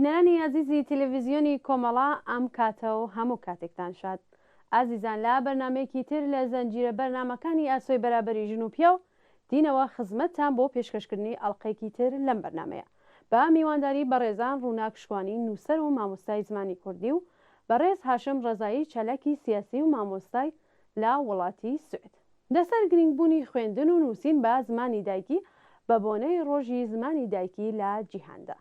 بینەرانی عزیزی تەلەڤیزیۆنی کۆمەڵا ئەم کاتە و هەموو کاتێکتان شاد. ئازیزان لا بەرنمەیەکی تر لە زەنجیرە بەرنمەکانی ئاسۆی بەرابەری ژن و پیا و دینەوە خزمەتتان بۆ پێشکەشکردنی ئەڵلقەیەکی تر لەم بەرنمەیە بە میوانداری بەڕێزان ڕووناک شوانی نووسەر و مامۆستای زمانی کوردی و بەڕێز هاشم ڕەزایی چەلەکی سیاسی و مامۆستای لە وڵاتی سوێد. دەسەر گرنگبوونی خوێندن و نووسین بە زمانی دایکی بە بۆنەی ڕۆژی زمانی دایکی لە جیهاندا.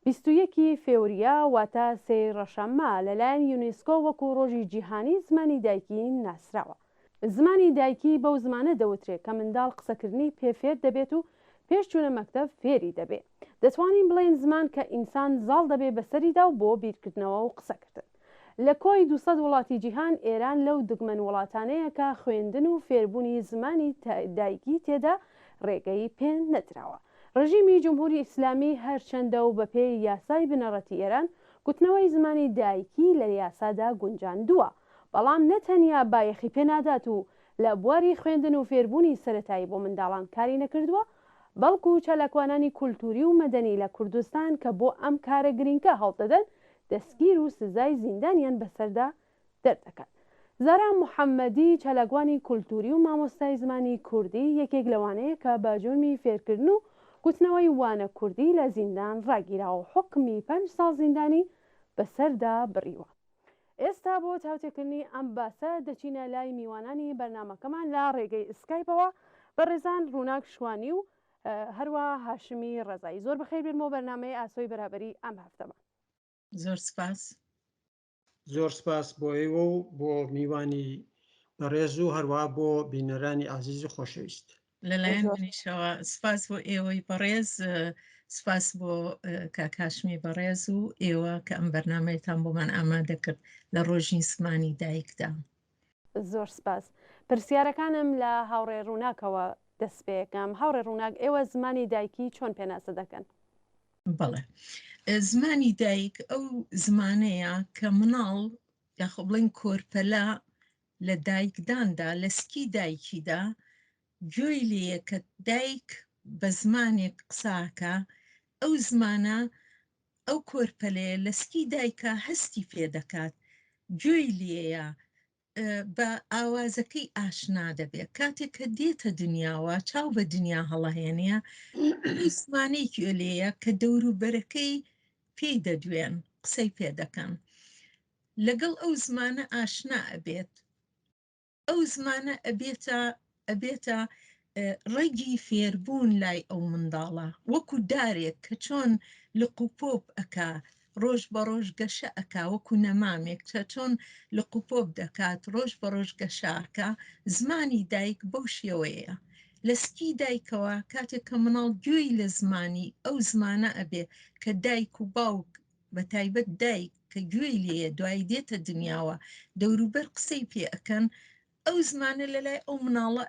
21 فێوریە واتە سێ ڕەشەممە لەلایەن یونسکۆ وەکو ڕۆژی جیهانی زمانی دایکی ناسراوە. زمانی دایکی بەو زمانە دەوترێت کە منداڵ قسەکردنی پێفێر دەبێت و پێش چوونە مەکتەب فێری دەبێت. دەتوانین بڵێن زمان کە ئینسان زاڵ دەبێت بەسەریدا و بۆ بیرکردنەوە و قسەکردن. لە کۆی 200 وڵاتی جیهان ئێران لەو دگمەن وڵاتانەیە کە خوێندن و فێربوونی زمانی دایکی تێدا ڕێگەی پێ نەدراوە. ڕژیمی جمهوری ئیسلامی هەرچەندە و بەپێی یاسای بنەڕەتی ئێران گوتنەوەی زمانی دایکی لە یاسادا گونجاندووە، بەڵام نەتەنیا بایەخی پێنادات و لە بواری خوێندن و فێربوونی سەرەتایی بۆ منداڵان کاری نەکردووە، بەڵکو چالاکوانانی کولتوری و مەدەنی لە کوردستان کە بۆ ئەم کارە گرینگە هەڵدەدەن دەستگیر و سزای زیندانیان بەسەردا دەردەکات. زارا محەممەدی چالاکوانی کولتوری و مامۆستای زمانی کوردی یەکێک لەوانەیە کە بە جۆرمی فێرکردن و گوتنەوەی وانە کوردی لە زیندان ڕاگیرا و حکمی 5 ساڵ زیندانی بەسەردا بڕیوە. ئێستا بۆ چاوتێکردنی ئەم باسە دەچینە لای میوانانی بەرنمەکەمان لە ڕێگەی ئسکایپەوە بە ڕێزان ڕووناک شوانی و هەروە هاشمی ڕەزایی. زۆر بەخێر بێنمەوە بەرنمەی ئاسۆی بەرابەری ئەم هەفتەمان. زۆر سپاس. زۆر سپاس بۆ ئێوە و بۆ میوانی بەڕێز و هەروە بۆ بینەرانی عزیز و خۆشەویست. لەلایەن منیشەوە سپاس بۆ ئێوەی بەڕێز، سپاس بۆ کاکاشمی بەڕێز و ئێوە کە ئەم بەرنمەیەتان بۆمان ئامادە کرد لە ڕۆژی زمانی دایکدا. زۆر سپاس. پرسیارەکانم لە هاوڕێ ڕووناکەوە دەست پێەکەم. هاوڕێ ڕووناک، ئێوە زمانی دایکی چۆن پێناسە دەکەن؟ بەڵێ، زمانی دایک ئەو زمانەیە کە مناڵ یاخۆ بڵین کۆرپەلا لە دایکداندا لە سکی دایکیدا گوێی لێیە کە دایک بە زمانێک قساکە، ئەو زمانە ئەو کۆرپەلەیە لە سکی دایکە هەستی پێ دەکات، گوێی لێیە، بە ئاوازەکەی ئاشنا دەبێت. کاتێک کە دێتە دنیاوە چاو بە دنیا هەڵەهێنێ، زمانەی گوێ لێیە کە دەوروبەرەکەی پێی دەدوێن، قسەی پێ دەکەن، لەگەڵ ئەو زمانە ئاشنا ئەبێت. ئەو زمانە ئەبێتە ڕێگی فێربوون لای ئەو منداڵە، وەکو دارێک کە چۆن لقوپۆپ ئەکا، ڕۆژ بە ڕۆژ گەشە ئەکا، وەکو نەمامێک کە چۆن لقوپۆپ دەکات ڕۆژ بە ڕۆژ گەشاکە. زمانی دایک بەو شێوەیە. لە سکی دایکەوە کاتێک کە مناڵ گوێی لە زمانی ئەو زمانە ئەبێ کە دایک و باوک، بە تایبەت دایک کە گوێی لێیە دوای دێتە دنیاوە دەوروبەر قسەی پێ ئەکەن، ئەو زمانە لەلای ئەو مناڵە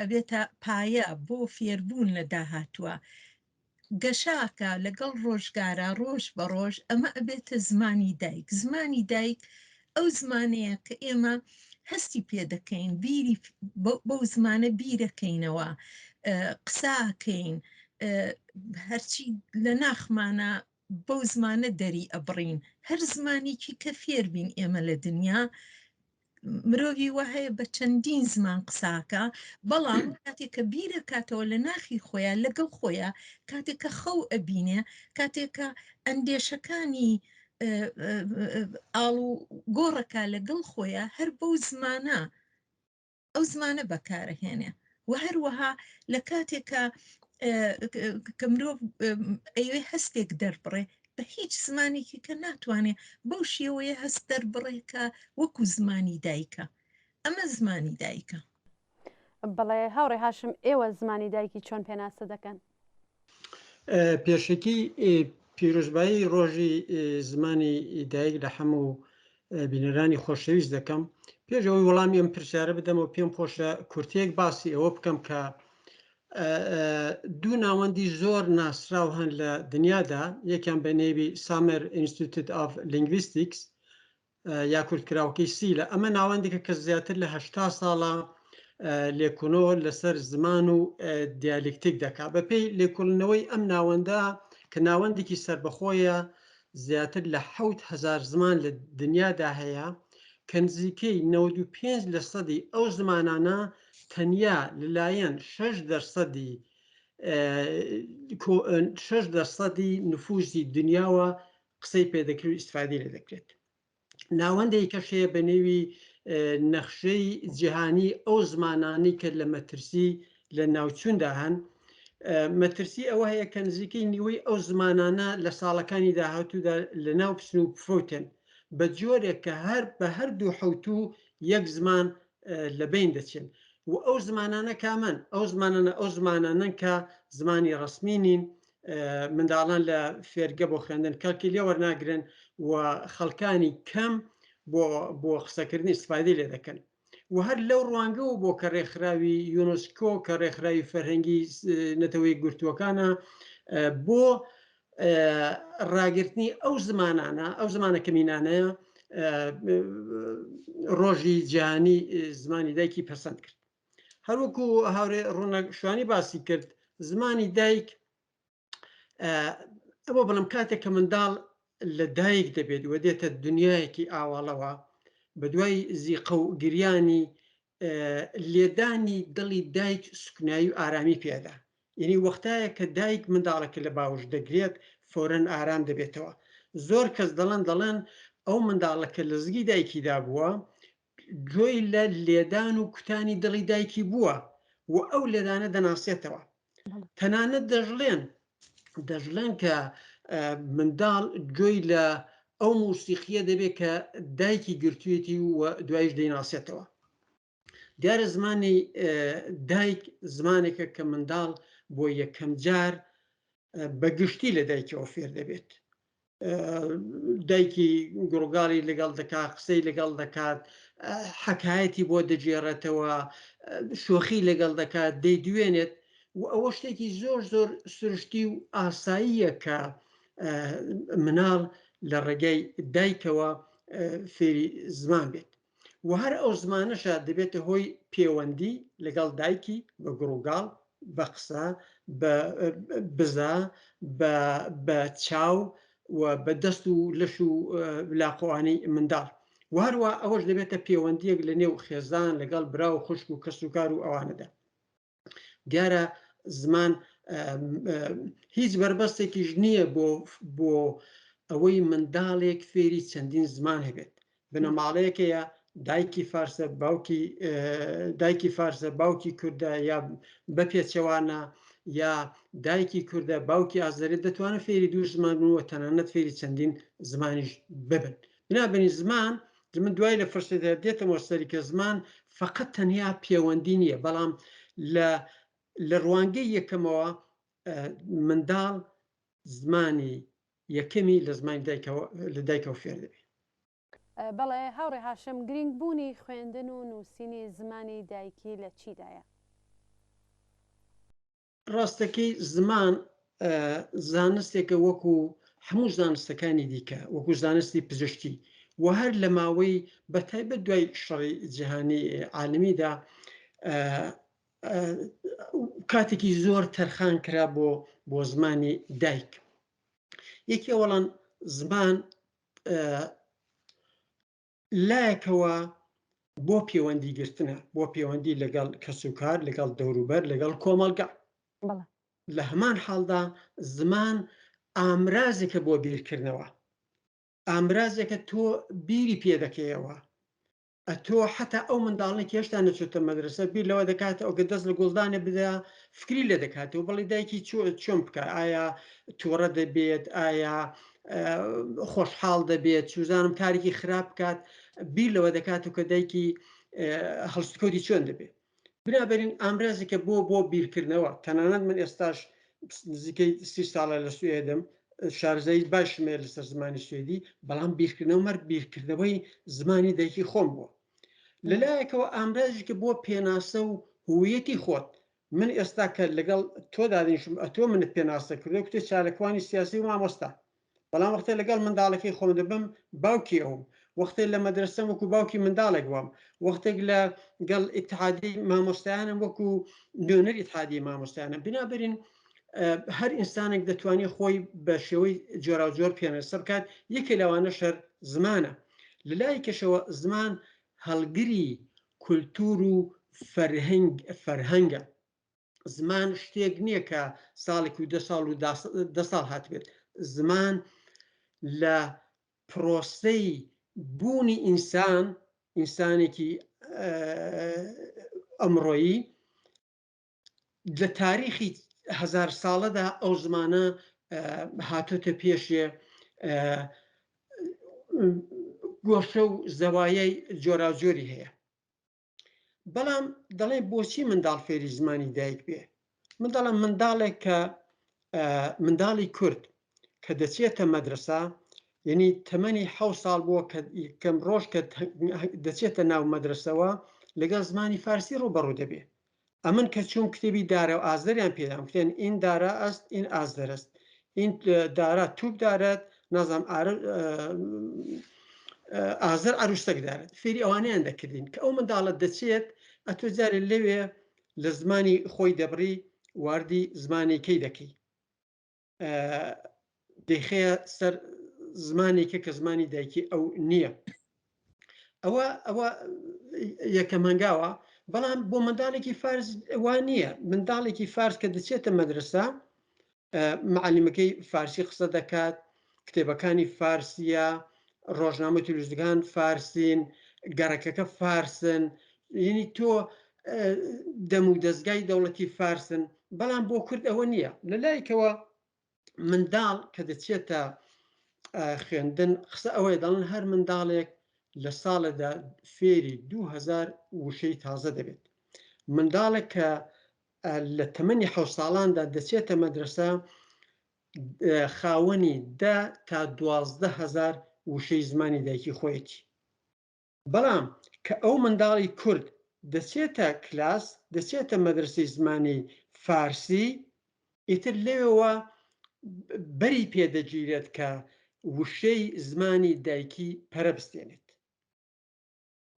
ئەبێتە پایە بۆ فێربوون لە داهاتووە. گەشاکە لەگەڵ ڕۆژگارە ڕۆژ بە ڕۆژ، ئەمە ئەبێتە زمانی دایک. زمانی دایک ئەو زمانەیە کە ئێمە هەستی پێ دەکەین، بیری بەو زمانە بیرەکەینەوە، قساکەین، هەرچی لە ناخمانە بەو زمانە دەری ئەبڕین. هەر زمانێکی کە فێر بین ئێمە لە دنیا، مرۆڤی وهەیە بە چەندین زمان قساکە، بەڵام کاتێک کە بیرە کاتەوە لە ناخی خۆیان لەگەڵ خۆیان، کاتێک کە خەو ئەبینێ، کاتێک کە ئەندێشەکانی ئاڵ و گۆڕەکە لەگەڵ خۆیان، هەر بەو زمانە ئەو زمانە بەکارەهێنێ. و هەروەها لە کاتێکە کە مرۆڤ ئەوێ هەستێک دەربڕێ، بە هیچ زمانێکی کە ناتوانێت بەو شێوەیە هەست دەربڕێکە وەکو زمانی دایکە. ئەمە زمانی دایکە. بەڵێ هاوڕێ هاشم، ئێوە زمانی دایکی چۆن پێناسە دەکەن؟ پێشەکی پیرۆزبایی ڕۆژی زمانی دایک لە هەموو بینەرانی خۆشەویست دەکەم. پێشەوەی وەڵامی ئەم پرسیارە بدەمەوە، پێم خۆشە کورتێک باسی ئەوە بکەم کە دوو ناوەندی زۆر ناسراو هەن لە دنیادا، یەکیان بە نێوی سامر ئینستیتیوت ئۆف لینگویستیکس یا کورتکراوەکەی سیلە. ئەمە ناوەندێکە کە زیاتر لە 80 ساڵە لێکۆڵینەوە لەسەر زمان و دیالکتیک دەکات. بەپێی لێکۆڵینەوەی ئەم ناوەندە کە ناوەندێکی سربەخۆیە زیاتر لە 7,000 زمان لە دنیادا هەیە کە نزیکەی 95% ئەو زمانانە تەنیا لەلایەن 6% نفوزی دنیاوە قسەی پێدەکرێت و ئیسفادی لێ دەکرێت. ناوەندێک کەشەیە بە نێوی نەخشەی جیهانی ئەو زمانانی کە لە مەترسی لە ناوچووندا هەن. مەترسی ئەوە هەیە کە نزیکەی نیوەی ئەو زمانانە لە ساڵەکانی داهاتوودا لە ناو پسن و پفۆتن بە جۆرێک کە بە هەردوو حوتو یەک زمان لە بین دەچێن و ئەو زمانانە کامەن ئەو زمانانە کە زمانی ڕسمی نین، منداڵان لە فێرگە بۆ خوێندن کەڵکی لێ وەرناگرن و خەڵکانی کەم بۆ قسەکردنی استفادی لێ دەکەن و هەر لەو ڕوانگەەوە بۆ کە ڕێکخراوی یونسکۆ کە ڕێکخراوی فەرهەنگی نەتەوەی گورتووەکانە بۆ ڕاگررتنی ئەو زمانە کەمینانەیە ڕۆژی جیهانی زمانی دایکی پەسەند کرد. هەروەکو هاورێ ڕوونەک شوانی باسی کرد، زمانی دایک ئەوە بەڵام کاتێک کە منداڵ لە دایک دەبێت و دێتە دنیایەکی ئاواڵەوە بە دوای زیقە و گریانی لێدانی دڵی دایک سوکنایی و ئارامی پێدا. یعنی وەختایە کە دایک منداڵەکە لە باوش دەگرێت فۆرەن ئارام دەبێتەوە. زۆر کەس دەڵێن ئەو منداڵەکە لە زگی دایکیدا بووە گوێی لە لێدان و کوتانی دڵی دایکی بووە و ئەو لێدانە دەناسێتەوە. تەنانەت دەژڵێن کە منداڵ گوێی لە ئەو موسیقیە دەبێت کە دایکی گرتوێتی و دوایش دەیناسێتەوە. دیارە زمانی دایک زمانێکە کە منداڵ بۆ یەکەم جار بەگشتی لە دایکەوە فێر دەبێت. دایکی گوڕگاڵی لەگەڵ دەکات، قسەی لەگەڵ دەکات، حەکایەتی بۆ دەجێڕێتەوە، شۆخی لەگەڵ دەکات، دەیدوێنێت و ئەوە شتێکی زۆر سروشتی و ئاساییە کە مناڵ لە ڕێگەی دایکەوە فێری زمان بێت و هەر ئەو زمانەشە دەبێتە هۆی پەیوەندی لەگەڵ دایکی بە گوڕگاڵ، بە قسە، بە بزە، بە چاو و بە دەست و لەش و لاقۆوانی منداڵ و هەروە ئەوەش دەبێتە پەیوەندیەک لە نێو خێزان لەگەڵ برا و خوشک و کەس و کار و ئەوانەدا. دیارە زمان هیچ بربەستێکیش نییە بۆ ئەوەی منداڵێک فێری چەندین زمان هەبێت. بنەماڵەیەکەیە دایکی فارسە باوکی کوردە یا بە پێچەوانە یا دایکی کوردە باوکی ئازەرێت دەتوانێت فێری دوو زمان و تەنانەت فێری چەندین زمانیش ببن. بنابەنی زمان من دوای لە فرسەدا دێتەوە سەری کە زمان فقط تەنیا پەیوەندی نییە، بەڵام لە ڕوانگەی یەکەمەوە منداڵ زمانی یەکەمی لە زمانی لە دایکەوە فێر دەبێت. بەڵێ هاوڕێ هاشم، گرنگ بوونی خوێندن و نووسینی زمانی دایکی لە چیدایە؟ ڕاستەکەی زمان زانستێکە وەکو هەموو زانستەکانی دیکە، وەکو زانستی پزیشکی و هەر لە ماوەی بەتایبەت دوای شەڕی جیهانی عالمیدا کاتێکی زۆر تەرخان کرا بۆ زمانی دایک. یەکی ئەوەڵەن زمان لایەکەوە بۆ پەیوەندیگرتنە، بۆ پەیوەندی لەگەڵ کەس و کار، لەگەڵ دەوروبەر، لەگەڵ کۆمەلگا. لە هەمان حاڵدا زمان ئامرازێکە بۆ بیرکردنەوە، ئامرازێکە تۆ بیری پێدەکەیەوە. تۆ حتا ئەو منداڵێکی هێشتا نەچێتە مەدرسە بیر لەوە دەکاتە ئەوگە دەست لە گوڵدانە بدە فکری لێ دەکاتەوە، بەڵێ دایکی چۆن بکە، ئایا تووڕە دەبێت، ئایا خۆشحاڵ دەبێت، چوزانم کارێکی خراپ بکات، بیر لەوە دەکاتەوە کە دایکی هەڵسوکەوتی چۆن دەبێت. بنابەرین ئامرازێکە بۆ بیرکردنەوە. تەنانەت من ئێستاش نزیکەی 30 ساڵە لە سوێدم، شارزایی باشمێر لەسەر زمانی سوێدی، بەڵام بیرکردنەوە بیرکردنەوەی زمانی دایکی خۆم بووە. لەلایەکەوە ئامرازێکە بۆ پێناسە و هویەتی خۆت. من ئێستا کە لەگەڵ تۆ دادنیشم ئەتۆ منت پێناسە کردو کوتە چارەکوانی سیاسی و مامۆستا، بەڵام وەختە لەگەڵ منداڵەکەی خۆم دەبم باوکی ئەوم، وەختێک لە مەدرسەم وەکو باوکی منداڵێک بووم، وەختێک لەگەڵ ئیتحادی مامۆستایانم وەکو نوێنەر ئیتحادی مامۆستایانە. بنابەرین هەر ئینسانێک دەتوانێت خۆی بە شێوەی جۆرا و جۆر پێنەسەر بکات. یەکێ لەوانە شەر زمانە. لە لای کەشەوە زمان هەڵگری کولتور و فەرهەنگە. زمان شتێک نییە کە ساڵێک و 10 ساڵ و 10 ساڵ هاتبێت. زمان لە پرۆسەی بوونی ئینسانێکی ئەمڕۆیی لە تاریخی 1000 ساڵەدا ئەو زمانە هاتۆتە پێشێ گۆشە و زەوایای جۆراوجۆری هەیە. بەڵام دەڵێ بۆچی منداڵ فێری زمانی دایک بێ؟ من دەڵێم منداڵێک کە منداڵی کورد کە دەچێتە مەدرسە، یعنی تەمەنی 7 ساڵ بووە کەم ڕۆژ کە دەچێتە ناو مەدرسەوە لەگەڵ زمانی فارسی ڕوبەڕوو دەبێ. ئەمن کە چوون کتێبی دارە و ئازدەریان پێدام کتێن ئین دارە ئەست ئین ئازدەر است، ئین دارە توپ دارێت، نازام ئازەر عروستەک دارێت. فێری ئەوانیان دەکردین کە ئەو منداڵە دەچێت ئەتۆ جارێ لەوێ لە زمانی خۆی دەبڕی واردی زمانێکەی دەکەی، دەیخەیە سەر زمانێکە کە زمانی دایکی ئەو نییە. ئەوە یەکەم هەنگاوە. بەڵام بۆ منداڵێکی فارس وان نییە. منداڵێکی فارس کە دەچێتە مەدرسە، معلیمەکەی فارسی قسە دەکات، کتێبەکانی فارسیە، ڕۆژنامە تلویزیۆنەکان فارسین، گەڕەکەکە فارسن، یعنی تۆ دەم و دەستگای دەوڵەتی فارسن. بەڵام بۆ کورد ئەوە نییە. لەلایەکەوە منداڵ کە دەچێتە خوێندن قسە ئەوەی دەڵن هەر منداڵێک لە ساڵەدا فێری 2000 وشەی تازە دەبێت. منداڵێک کە لە تەمەنی 7 ساڵاندا دەچێتە مەدرسە خاوەنی 10 تا 12,000 وشەی زمانی دایکی خۆیەتی. بەڵام کە ئەو منداڵی کورد دەچێتە کلاس، دەچێتە مەدرسەی زمانی فارسی، ئیتر لێوەوە بەری پێدەگیرێت کە وشەی زمانی دایکی پەرەبستێنێت.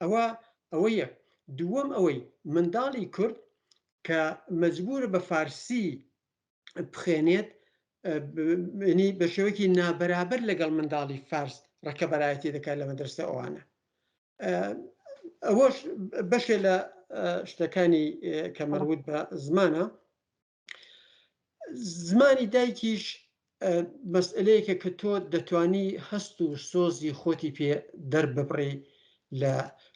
ئەوە یەک. دووەم ئەوەی منداڵی کورد کە مەجبورە بە فارسی بخوێنێت، بە شێوەیەکی نابەرابەر لەگەڵ منداڵی فارس ڕەکەبەرایەتی دەکات لە مەدرسە ئەوانە. ئەوەش بەشێ لە شتەکانی کە مەربوط بە زمانە. زمانی دایکیش مەسئلەیەکە کە تۆ دەتوانی هەست و سۆزی خۆتی پێ دەرببڕی لە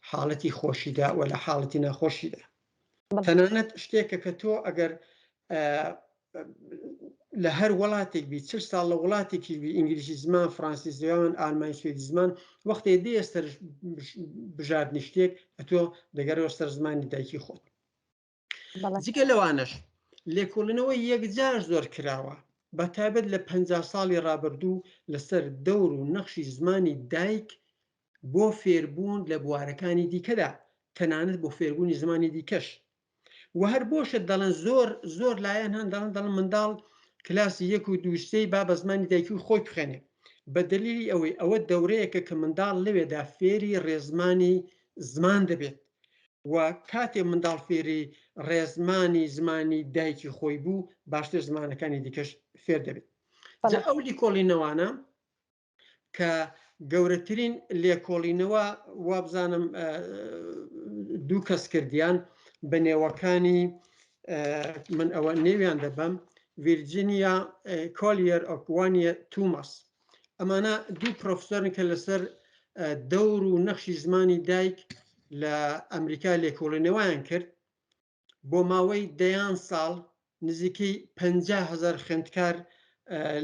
حاڵەتی خۆشیدا و لە حاڵەتی ناخۆشیدا. تەنانەت شتێکە کە تۆ ئەگەر لە هەر وڵاتێک بی 40 ساڵ لە وڵاتێکی بی ئینگلیسی زمان، فڕانسی زمان، ئالمانی سوێدی زمان، وەختێ دێ سەر بژاردننی شتێک ئەتۆ دەگەڕەوە سەر زمانی دایکی خۆت. جگە لەوانەش لێکۆڵینەوەی یەکجار زۆر کراوە، بە تایبەت لە 50 ساڵی ڕابردوو لەسەر دەور و نەخشی زمانی دایک بۆ فێربوون لە بوارەکانی دیکەدا، تەنانەت بۆ فێربوونی زمانی دیکەش. و هەر بۆشە دەڵێن زۆر لایەن هەن دەڵێن منداڵ کلاسی 1 و 2 با بە زمانی دایکی و خۆی بخێنێ، بە دلیلی ئەوە دەورەیەکە کە منداڵ لەوێدا فێری ڕێزمانی زمان دەبێت. و کاتێ منداڵ فێری ڕێزمانی زمانی دایکی خۆی بوو، باشتر زمانەکانی دیکەش فێر دەبێت. ئەو لیکۆڵینەوانە کە گەورەترین لێکۆڵینەوە وابزانم 2 کەس کردیان بە نێوەکانی من ئەوە نێویان دەبەم، ڤیرجینیا کۆلیر ئۆکوانیە توماس. ئەمانە 2 پرۆفسۆرن کە لەسەر دەور و نەخشی زمانی دایک لە ئەمریکا لێکۆڵینەوەیان کرد. بۆ ماوەی 10 ساڵ نزیکەی 50,000 خوێندکار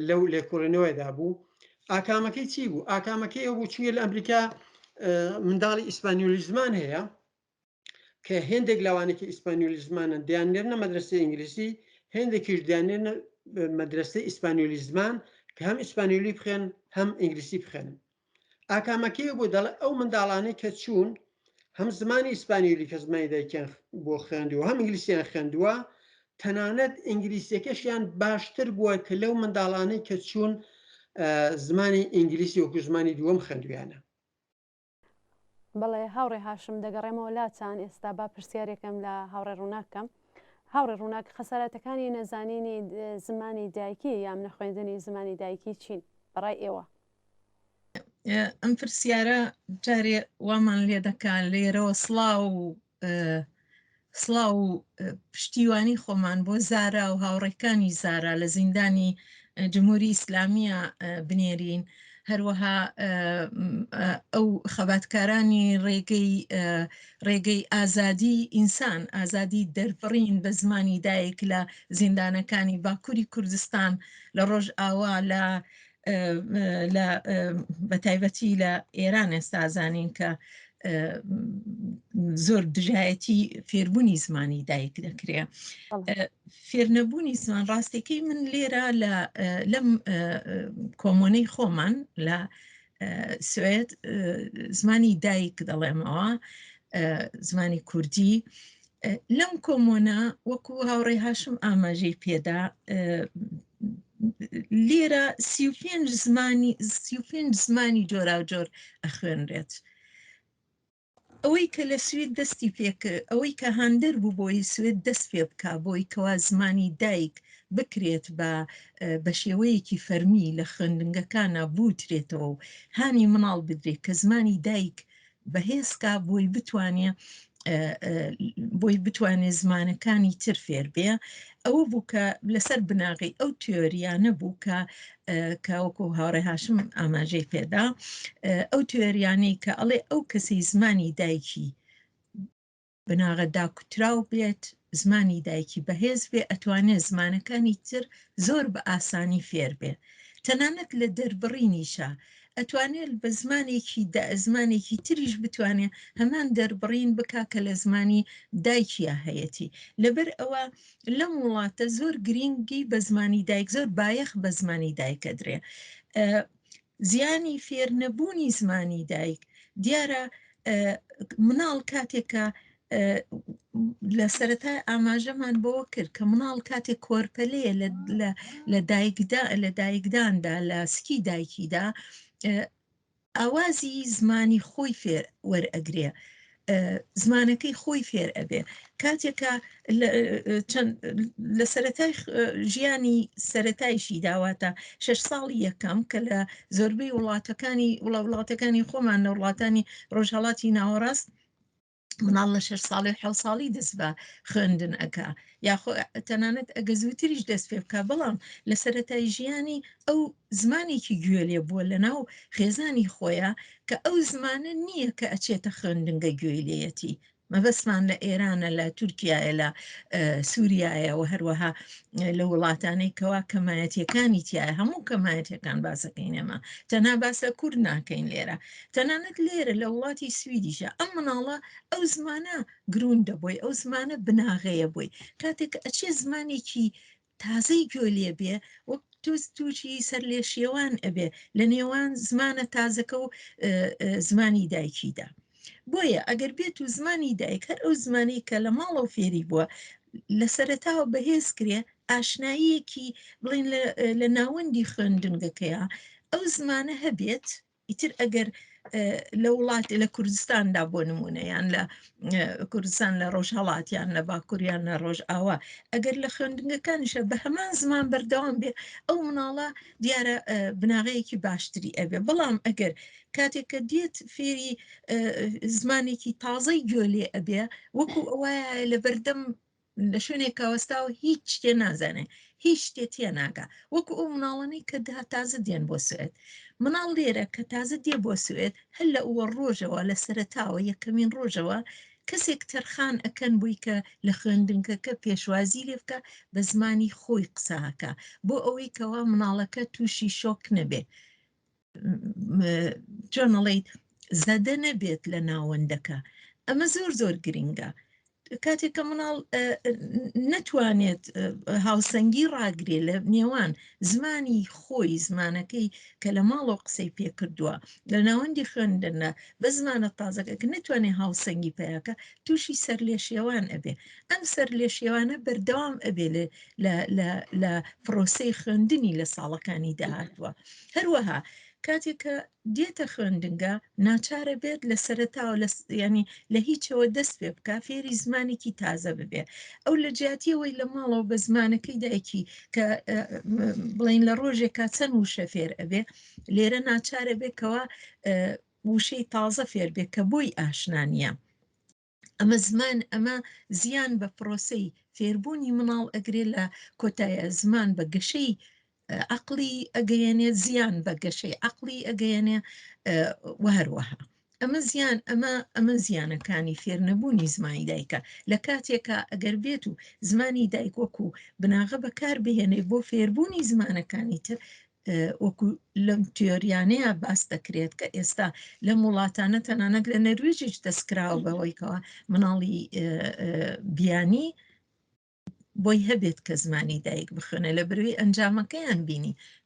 لەو لێکۆڵینەوەیدا بوو. ئاکامەکەی چی بوو؟ ئاکامەکەی ئەو بوو چوویە لە ئەمریکا منداڵی ئیسپانیۆلی زمان هەیە کە هێندێک لەوانێکی ئیسپانیۆلی زمانە دەیانێنە مەدرسەی ئینگلیسی، هێندێکیش دەیانێنە مەدرسەی ئیسپانیۆلی زمان کە هەم ئیسپانیۆلی بخێن هەم ئینگلیسی بخێنن. ئاکامەکەی بۆ دەڵێ ئەو منداڵانەی کە چوون هەم زمانی ئیسپانیۆلی کە زمانی دایکیان بۆ خوێندووە هەم ئینگلیسییان خوێندووە، تەنانەت ئینگلیسیەکەشیان باشتر بووە کە لەو منداڵانەی کە چوون زمانی ئینگلیسی وەکو زمانی دووەم خوێندویانە. بەڵێ هاوڕێ هاشم دەگەڕێمەوە لاچان. ئێستا با پرسیارێکم لە هاوڕێ ڕووناکەم. هاوڕێ ڕووناک خەسارەتەکانی نەزانینی زمانی دایکی یان نەخوێندنی زمانی دایکی چین بەڕای ئێوە؟ ئەم پرسیارە جارێ وامان لێ دەکات لێرەوە سڵاو و پشتیوانی خۆمان بۆ زارا و هاوڕێکانی زارا لە زیندانی جمهوری ئیسلامیە بنێرین، هەروەها ئەو خەباتکارانی ڕێگەی ئازادی ئینسان، ئازادی دەربڕین بە زمانی دایک لە زیندانەکانی باکووری کوردستان لە ڕۆژ ئاوا بە تایبەتی لە ئێران ئێستا زانین کە زۆر دژایەتی فێربوونی زمانی دایک دەکرێت. فێرنەبوونی زمان ڕاستەکەی من لێرە لەم کۆمۆنەی خۆمان لە سوێد زمانی دایک دەڵێمەوە، زمانی کوردی. لەم کۆمۆنە وەکو هاوڕێی هاشم ئاماژەی پێدا لێرە 35 زمانی جۆرا و جۆر ئەخوێنرێت. ئەوەی کە لە سوێد دەستی پێکرد، ئەوەی کە هاندەر بوو بۆی سوێد دەست پێ بکە بۆی کەوا زمانی دایک بکرێت بە شێوەیەکی فەرمی لە خوێندنگەکانە بوترێتەوە و هانی مناڵ بدرێت کە زمانی دایک بەهێزکە بۆی بتوانێت زمانەکانی تر فێر بێ. ئەوە بوو کە لەسەر بناغی ئەو تیۆریانە بوو کە وەکو هاوڕێ هاشم ئاماژەی پێدا، ئەو تیۆریانەی کە ئەڵێ ئەو کەسی زمانی دایکی بناغە داکوتراو بێت، زمانی دایکی بەهێز بێ، ئەتوانێت زمانەکانی تر زۆر بە ئاسانی فێر بێ. تەنانەت لە دەربڕینیشە ئەتوانێت بە زمانێکی تریش بتوانێت هەمان دەربڕین بکا کە لە زمانی دایکیە هەیەی. لەبەر ئەوە لەم وڵاتە زۆر گرنگی بە زمانی دایک، زۆر بایەخ بە زمانی دایکە درێ. زیانی فێرنەبوونی زمانی دایک دیارە مناڵ کاتێکە لە سەرەتای ئاماژەمان بۆ کرد کە مناڵ کاتێک کۆرپەلەیە لە دایکداندا لە سکی دایکیدا ئاوازی زمانی خۆی فێر وەرئەگرێ، زمانەکەی خۆی فێر ئەبێ. کاتێکە لە سەرەتای ژیانی سەرەتایشی داواتە 6 ساڵی یەکەم کە لە زۆربەی وڵاتەکانی خۆمان لە وڵاتانی ڕۆژهەڵاتی ناوەڕاست مناڵ لە 6 ساڵی 7 ساڵی دەست بە خوێندن ئەکا، یاخۆ تەنانەت ئەگە زووتریش دەست پێ بکە، بەڵام لە سەرەتای ژیانی ئەو زمانێکی گوێ لێ بووە لە ناو خێزانی خۆیە کە ئەو زمانە نییە کە ئەچێتە خوێندنگە گوێی لێیەتی. مەبەسمان لە ئێرانە، لە تورکیایە، لە سووریایە و هەروەها لە وڵاتانەی کەوا کەمایەتیەکانی تایە، هەموو کەمایەتەکان باسەکەین ئێمە، تەنها باسە کورد ناکەین لێرە. تەنانەت لێرە لە وڵاتی سویدیشە ئەم مناڵە ئەو زمانە گرون دەبووی، ئەو زمانە بناغەیە بووی. کاتێک ئەچێ زمانێکی تازەی گوێ لێ بێ، وەک تووشی سەر لێ شێوان ئەبێ لە نێوان زمانە تازەکە و زمانی دایکیدا. بۆیە ئەگەر بێت و زمانی دایک هەر ئەو زمانی کە لە ماڵەوە فێری بووە لە سەرەتاوە بەهێز کرێ، ئاشناییەکی بڵین لە ناوەندی خوێندنگەکەیە ئەو زمانە هەبێت. ئیتر ئەگەر لە وڵات لە کوردستاندا بۆ نمونە یان لە کوردستان لە ڕۆژهەڵاتیان لە باکووریان لە ڕۆژ ئاوا ئەگەر لە خوێندنگەکانیشە بە هەمان زمان بەردەوام بێ، ئەو مناڵە دیارە بناغەیەکی باشتری ئەبێ. بەڵام ئەگەر کاتێککە دێت فێری زمانێکی تازەی گوێ لێ ئەبێ، وەکو ئەوەیە لە بەردەم لە شوێنێک کاوەستا و هیچ شتێ نازانێ، هیچ شتێ تێ ناگا، وەکو ئەو مناڵانەی کە تازە دێن بۆ سوێد. مناڵ لێرە کە تازە دێ بۆ سوێد هەر لە ئەوە ڕۆژەوە لە سەرەتاوە یەکەمین ڕۆژەوە کەسێک تەرخان ئەکەن بووی کە لە خوێندنگەکە پێشوازی لێ بکە بە زمانی خۆی قساکە، بۆ ئەوەی کەوا مناڵەکە تووشی شۆک نەبێ، جۆنەڵیت زەدە نەبێت لە ناوەندەکە. ئەمە زۆر زۆر گرنگە. کاتێککە مناڵ نەتوانێت هاوسەنگی ڕاگرێ لە نێوان زمانی خۆی، زمانەکەی کە لە ماڵەوە قسەی پێکردووە لە ناوەندی خوێندنە بە زمانە تازەکە کە نتوانێت هاوسەنگی پیاکە، تووشی سەر لێ شێوان ئەبێ. ئەم سەر لێ شێوانە بەردەوام ئەبێ لە پرۆسەی خوێندنی لە ساڵەکانی داهاتووە. هەروەها کاتێک کە دێتە خوێندنگە ناچارە بێت لە سەرەتاوە ینی لە هیچەوە دەست پێ بکە فێری زمانێکی تازە ببێ ئەو لە جیاتیەوەی لە ماڵەوە بە زمانەکەی دایکی کە بڵین لە ڕۆژێکا چەند وشە فێر ئەبێ لێرە ناچارە بێکەوە وشەی تازە فێر بێت کە بۆی ئاشنانە ئەمە زمان ئەمە زیان بە پرۆسەی فێربوونی مناڵ ئەگرێ لە کۆتایە زمان بە گەشەی عقلی ئەگەیەنێت زیان بە گەشەی عقلی ئەگەیەنێ وهروەها ئەمە زیان ئەمە زیانەکانی فێرنەبوونی زمانی دایکە لە کاتێکە ئەگەر بێت و زمانی دایک وەکو بناغە بەکار بهێنێ بۆ فێربوونی زمانەکانی تر وەکو لەم تیۆریانەیە باس دەکرێت کە ئێستا لەم وڵاتانە تەنانەت لە نەروێژیش دەستکراوە بەوەیکەوە مناڵی بیانی بۆی هەبێت کە زمانی دایک بخوێنە لە بروی ئەنجامەکەیان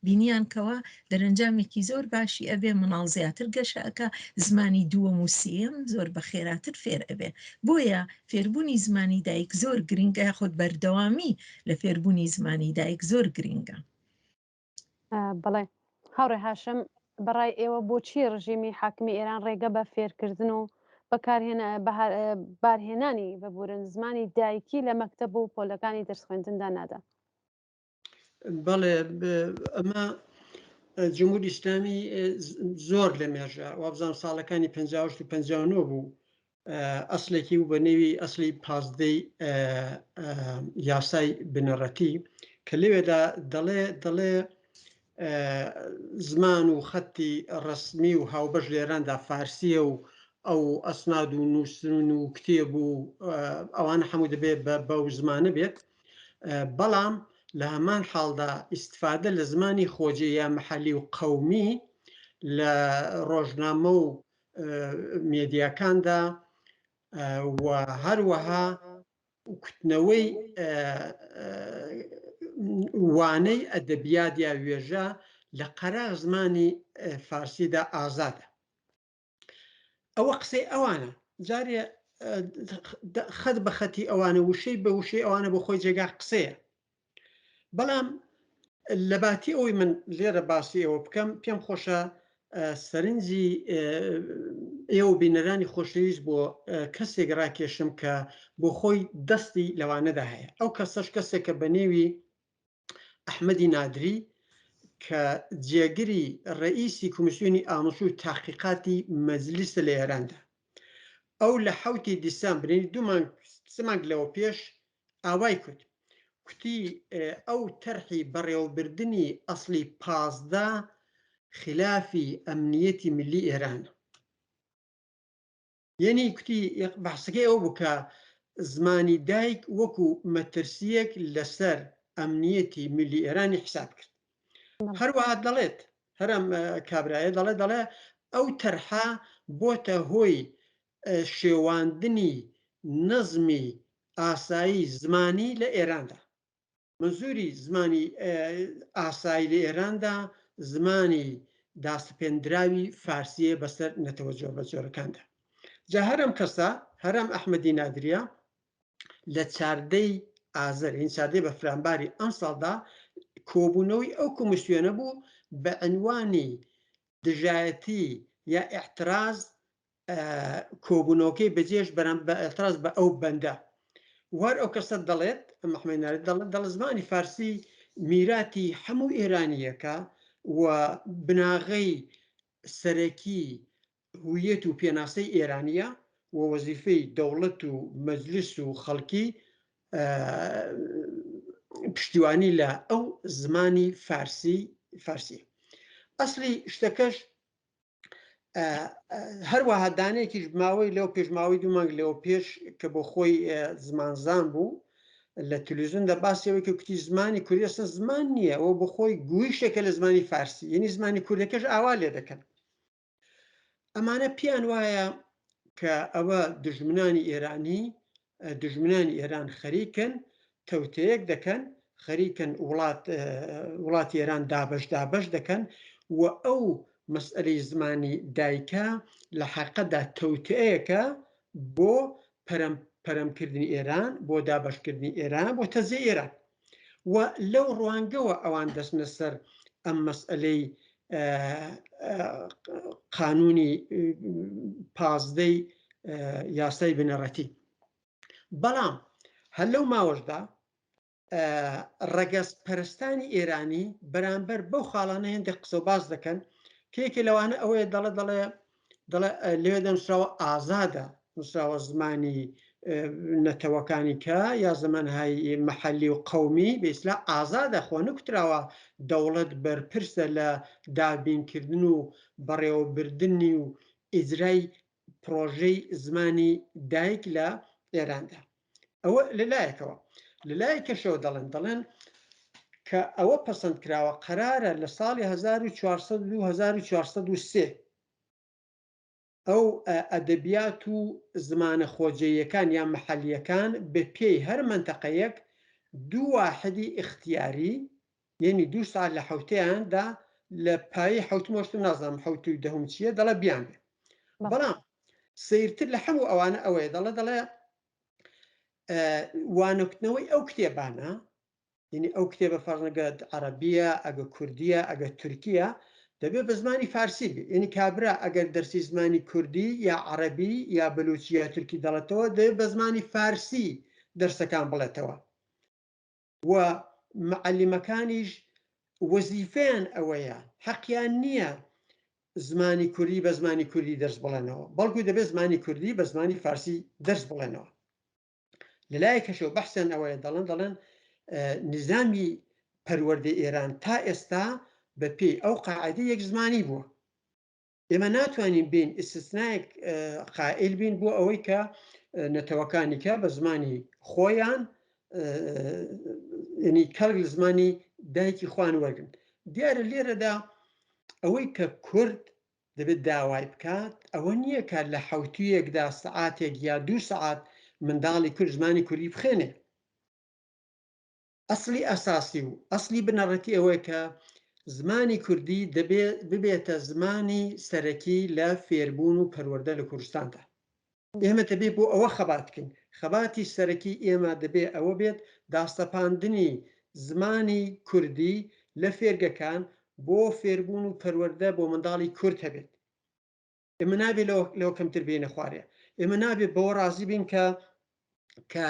بینیان کەوە دەرەنجامێکی زۆر باشی ئەبێ مناڵ زیاتر گەشەکە زمانی دووەم و سێم زۆر بە خێراتر فێر ئەبێ بۆیە فێربوونی زمانی دایک زۆر گرنگە خۆت بەردەوامی لە فێربوونی زمانی دایک زۆر گرنگە. بەڵێ هاوڕێ هاشم بەڕای ئێوە بۆچی ڕژیمی حاکمی ئێران ڕێگە بە فێرکردن و بارهێنانی بەبورن زمانی دایکی لە مەکتەب و پۆلەکانی دەرس خوێندندا نادا؟ بەڵێ ئەمە جمهوری ئیسلامی زۆر لە مێژە وابزان ساڵەکانی 1950 و 59 بوو ئەسلێکی و بە نێوی ئەسلی پازدەی یاسای بنەڕەتی کە لەوێدا دەڵێ زمان و خەتی ڕسمی و هاوبەش لێراندا فارسیە و ئەو ئەسناد و نووسن و کتێب و ئەوانە هەموو دەبێت بەو زمانە بێت بەڵام لە هەمان حاڵدا ئیسفادە لە زمانی خۆجی یا محەلی و قەومی لە ڕۆژنامە و مێدیاکاندا و هەروەها کوتنەوەی وانەی ئەدەبیات یا وێژە لە قەراغ زمانی فارسیدا ئازادە. ئەوە قسەی ئەوانە جارێ خەت بە خەتی ئەوانە وشەی بە وشەی ئەوانە بۆ خۆی جێگا قسەیە بەڵام لە باتی ئەوی من لێرە باسی ئەوە بکەم پێم خۆشە سەرنجی ئێوە بینەرانی خۆشەویست بۆ کەسێک ڕاکێشم کە بۆ خۆی دەستی لەوانەدا هەیە ئەو کەسەش کەسێکە بە نێوی ئەحمەدی نادری کە جێگری ڕئیسی کۆمیسیۆنی ئامۆژ و تاقیقاتی مەجلیسە لە ئێراندا ئەو لە 7 دیسەمبری 2 مانگ لەوە پێش ئاوای کوتی ئەو تەرحی بەڕێوەبردننی ئەسلی 15 خلافی ئەمنیەتی ملی ئێرانە یعنی کوتی بەحسەکەی ئەو بووکە زمانی دایک وەکو مەترسیەک لەسەر ئەمنیەتی ملی ئێرانی حساب کرد هەروەها دەڵێت هەرم کابرایە دەڵێ ئەو تەرحا بۆتە هۆی شێواندنی نەزمی ئاسایی زمانی لە ئێراندا منزوری زمانی ئاسایی لە ئێراندا زمانی داستەپێنراوی فارسیە بەسەر نەتەوەجۆ بە جۆرەکاندا جا هەرم کەسە هەرم ئەحمەدی نادریە لە 14 ئازەر هین 14 بە فرانباری ئەم ساڵدا کۆبوونەوەی ئەو کۆمیسیۆنە بوو بە عنوانی دژایەتی یا ئیحتراز کۆبوونەوەکەی بەجێش بە ئەتراز بە ئەو بەندە وەر ئەو کەسە دەڵێت محمەد دەڵ زمانی فارسی میراتی هەموو ئێرانیەکە و بناغەی سەرەکی هویەت و پێناسەی ئێرانیە و وەزیفەی دەوڵەت و مەجلیس و خەڵکی پشتیوانی لە ئەو زمانی فارسی ئەسلی شتەکەش هەروەها دانەیەکیش ماوەی لەو پێشماوەی 2 مانگ لەوە پێش کە بۆ خۆی زمانزان بوو لە تەلەڤیزیۆندا باسیەوەی کە کوتی زمانی کوردی ئەسڵ زمان نییە ئەوە بۆ خۆی گویشتێکە لە زمانی فارسی یعنی زمانی کوردەکەش ئاوا لێ دەکەن ئەمانە پیان وایە کە ئەوە دژمنانی ئێران خەریکن تەوتەیەک دەکەن خەریکن وڵاتی ئێران دابەش دەکەن و ئەو مەسئلەی زمانی دایکە لە حەقەدا تەوتەیەکە بۆ پەرەمکردنی ئێران بۆ دابەشکردنی ئێران بۆ تەزیە ئێران و لەو ڕوانگەوە ئەوان دەستنە سەر ئەم مەسئلەی قانونی 15 یاسای بنەڕەتی. بەڵام هەر لەو ماوەشدا ڕەگەز پەرستانی ئێرانی بەرامبەر بەو خاڵانە هێندێک قسە باز دەکەن کێکی لەوانە ئەوەیە دەڵێ لێوێ دەنووسراوە ئازادە، نووسراوە زمانی نەتەوەکانی کە یا زمانهای مەحەلی و قەومی بێسلا ئازادە، خۆ نەکوتراوە دەوڵەت بەرپرسە لە دابینکردن و بەڕێوەبردننی و ئیجرای پرۆژەی زمانی دایک لە ئێراندا. ئەوە لەلایەکەوە لەلایەکەشەوە دەڵێن کە ئەوە پەسەند کراوە قەرارە لە ساڵی 1403 ئەو ئەدەبیات و زمانە خۆجێیەکان یان مەحەلیەکان بە پێی هەر مەنتەقەیەک 2 واحدی اختیاری، یعنی 2 ساعت لە حوتەیاندا لە پایی حوتمۆشت نازانم حوتی و دەهم چییە دەڵە بیان بێ. بەڵام سیرتر لە هەموو ئەوانە ئەوەیە دەڵێ وانەکتنەوەی ئەو کتێبانە، یعنی ئەو کتێبە فەرنەگە عەرەبیە، ئەگە کوردیە، ئەگە تورکیە دەبێت بە زمانی فارسی بێ. یعنی کابرا ئەگەر دەرسی زمانی کوردی یا عەرەبی یا بەلوچی یا تورکی دەڵێتەوە دەبێت بە زمانی فارسی دەرسەکان بڵێتەوە و معەلیمەکانیش وەزیفەیان ئەوەیە، حەقیان نییە زمانی کوردی بە زمانی کوردی دەرس بڵێنەوە، بەڵکو دەبێت زمانی کوردی بە زمانی فارسی دەرس بڵێنەوە. لەلایەکەشەوە بەحسیان ئەوەیە دەڵێن نظامی پەروەردەی ئێران تا ئێستا بە پێی ئەو قاعدە یەک زمانی بووە. ئێمە ناتوانین بین ئیستثنایەک قائل بین بۆ ئەوەی کە نەتەوەکانی کە بە زمانی خۆیان ینی کەڵک لە زمانی دایکی خوان وەرگن. دیارە لێرەدا ئەوەی کە کورد دەبێت داوای بکات ئەوە نییە کە لە حوتیەکدا سعاتێک یا 2 سعات منداڵی کورد زمانی کوردی بخێنێ. ئەسلی ئەساسی و ئەسلی بنەڕەتی ئەوەیە کە زمانی کوردی ببێتە زمانی سەرەکی لە فێربوون و پەروەردە لە کوردستاندا. ئێمە دەبێت بۆ ئەوە خەبات بکەین. خەباتی سەرەکی ئێمە دەبێت ئەوە بێت داستەپاندنی زمانی کوردی لە فێرگەکان بۆ فێربوون و پەروەردە بۆ منداڵی کورد هەبێت. ئێمە نابێت لەوە کەمتر بێنە خوارێ. ئێمە نابێت بەوە ڕازی بین کە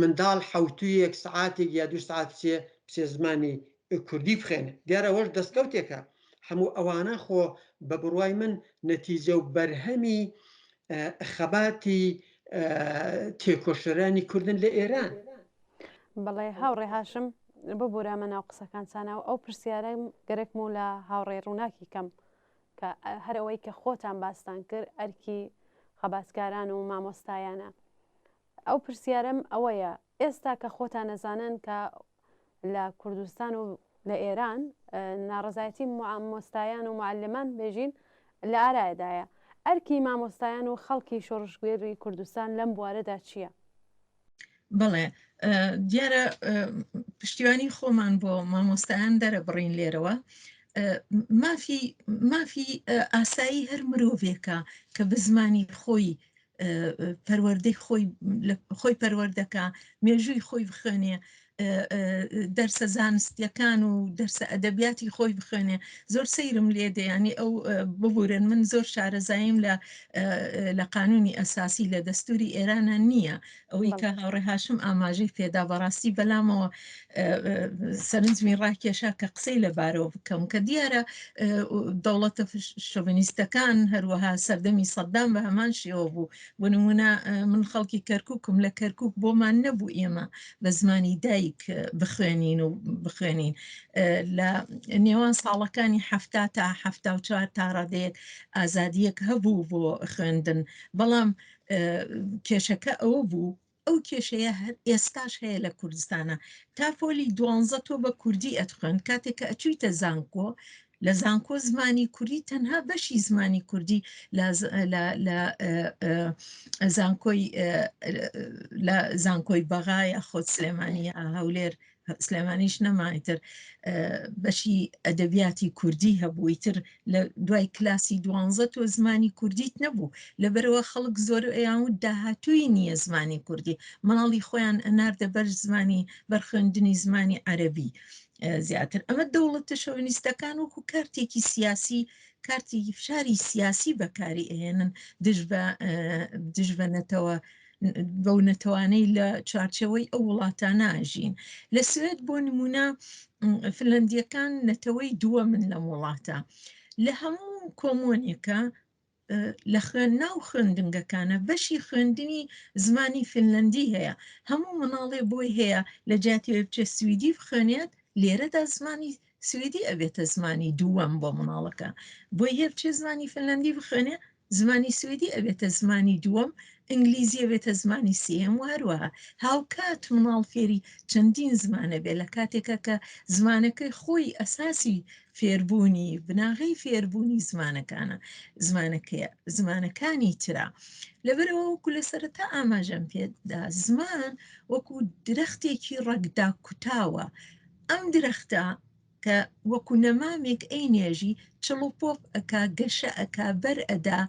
منداڵ حوتویەک سعاتێک یا 2 سعات پسێ زمانی کوردی بخێنێ. دیارە ئەوەش دەستکەوتێکە. هەموو ئەوانە خۆ بە بڕوای من نەتیجە و بەرهەمی خەباتی تێکۆشەرانی کوردن لە ئێران. بەڵێ هاوڕێ هاشم ببوورە مە ناو قسەکان چانەوە ئەو پرسیارە گەرەکم و لە هاوڕێ ڕووناکی کەم کە هەرەوەی کە خۆتان باستان کرد ئەرکی خەباتکاران و مامۆستایانە. ئەو پرسیارم ئەوەیە ئێستا کە خۆتان نەزانن کە لە کوردستان و لە ئێران ناڕزایەتی مامۆستایان و معلمان بێژین لە ئارایەدایە، ئەرکی مامۆستایان و خەڵکی شۆڕشگوێری کوردستان لەم بوارەدا چییە؟ بەڵێ دیارە پشتیوانی خۆمان بۆ مامۆستایان دەرەبڕین لێرەوە. مافی ئاسایی هەر مرۆڤێکە کە بە زمانی خۆی پەروەردەی خۆی پەروەردەکە، مێژووی خۆی بخوێنێ، دەرسە زانستیەکان و دەرسە ئەدەبیاتی خۆی بخوێنێ. زۆر سەیرم لێ دەیانی ئەو ببورن من زۆر شارەزاییم لە قانونی ئەساسی لە دەستوری ئێرانە نییە ئەوەی کە هاوڕێ هاشم ئاماژەی پێدا بەڕاستی بەلامەوە سەرنجمی ڕاکێشا کە قسەی لەبارەوە بکەم کە دیارە دەوڵەتە شۆڤینیستەکان هەروەها سەردەمی سەددام بە هەمان شێوە بوو. بۆ نمونە من خەڵکی کەرکووکم، لە کەرکووک بۆمان نەبوو ئێمە بە زمانی دایک بخوێنین لە نێوان ساڵەکانی 70 تا 74 تا ڕادەیەک ئازادیەک هەبوو بۆ خوێندن. بەڵام کێشەکە ئەوە بوو ئەو کێشەیە ئێستاش هەیە لە کوردستانە. تا پۆلی 12 تۆ بە کوردی ئەتخوێن، کاتێک کە ئەچوویتە زانکۆ لە زانکۆ زمانی کوردی تەنها بەشی زمانی کوردی لە زانکۆی بەغای خۆت سلێمانی هەولێر سلێمانیش نەمایتر بەشی ئەدەبیاتی کوردی هەبووی تر لە دوای کلاسی 12 تۆ زمانی کوردیت نەبوو لەبەرەوە خەڵک زۆر ئەیان داهاتووی نییە زمانی کوردی مناڵی خۆیان ئەناردە بەر زمانی بەرخوێندنی زمانی عەرەبی زیاتر ئەمە دەوڵەتە شۆڤینیستەکان وەکو کارتێکی سیاسی کارتی فشاری سیاسی بەکاری ئەهێنن دژ بە نەتەوە بەو نەتەوانەی لە چارچەوەی ئەو وڵاتانە ئاژین لە سوێد بۆ نمونە فنلەندیەکان نەتەوەی دووە من لە وڵاتە لە هەموو کۆمۆنێکە لە ناو خوێندنگەکانە بەشی خوێندنی زمانی فنلەندی هەیە هەموو مناڵێ بۆی هەیە لە جاتیوێ بچێ سویدی بخوێنێت لێرەدا زمانی سوێدی ئەبێتە زمانی دووەم بۆ مناڵەکە بۆی هێ بچێ زمانی فنلەندی بخوێنێ زمانی سوێدی ئەبێتە زمانی دووەم ئینگلیزی ئەبێتە زمانی سێم و هەروەها هاوکات مناڵ فێری چەندین زمانە بێ لە کاتێکە کە زمانەکەی خۆی ئەساسی فێربوونی بناغی فێربوونی زمانەکانی ترا لەبەرەوە وەکو لە سەرەتا ئاماژەم پێدا زمان وەکو درەختێکی ڕەگدا کوتاوە ئەم درەختە کە وەکو نەمامێک ئەینێژی چڵوپۆپ ئەکا گەشە ئەکا بەر ئەدا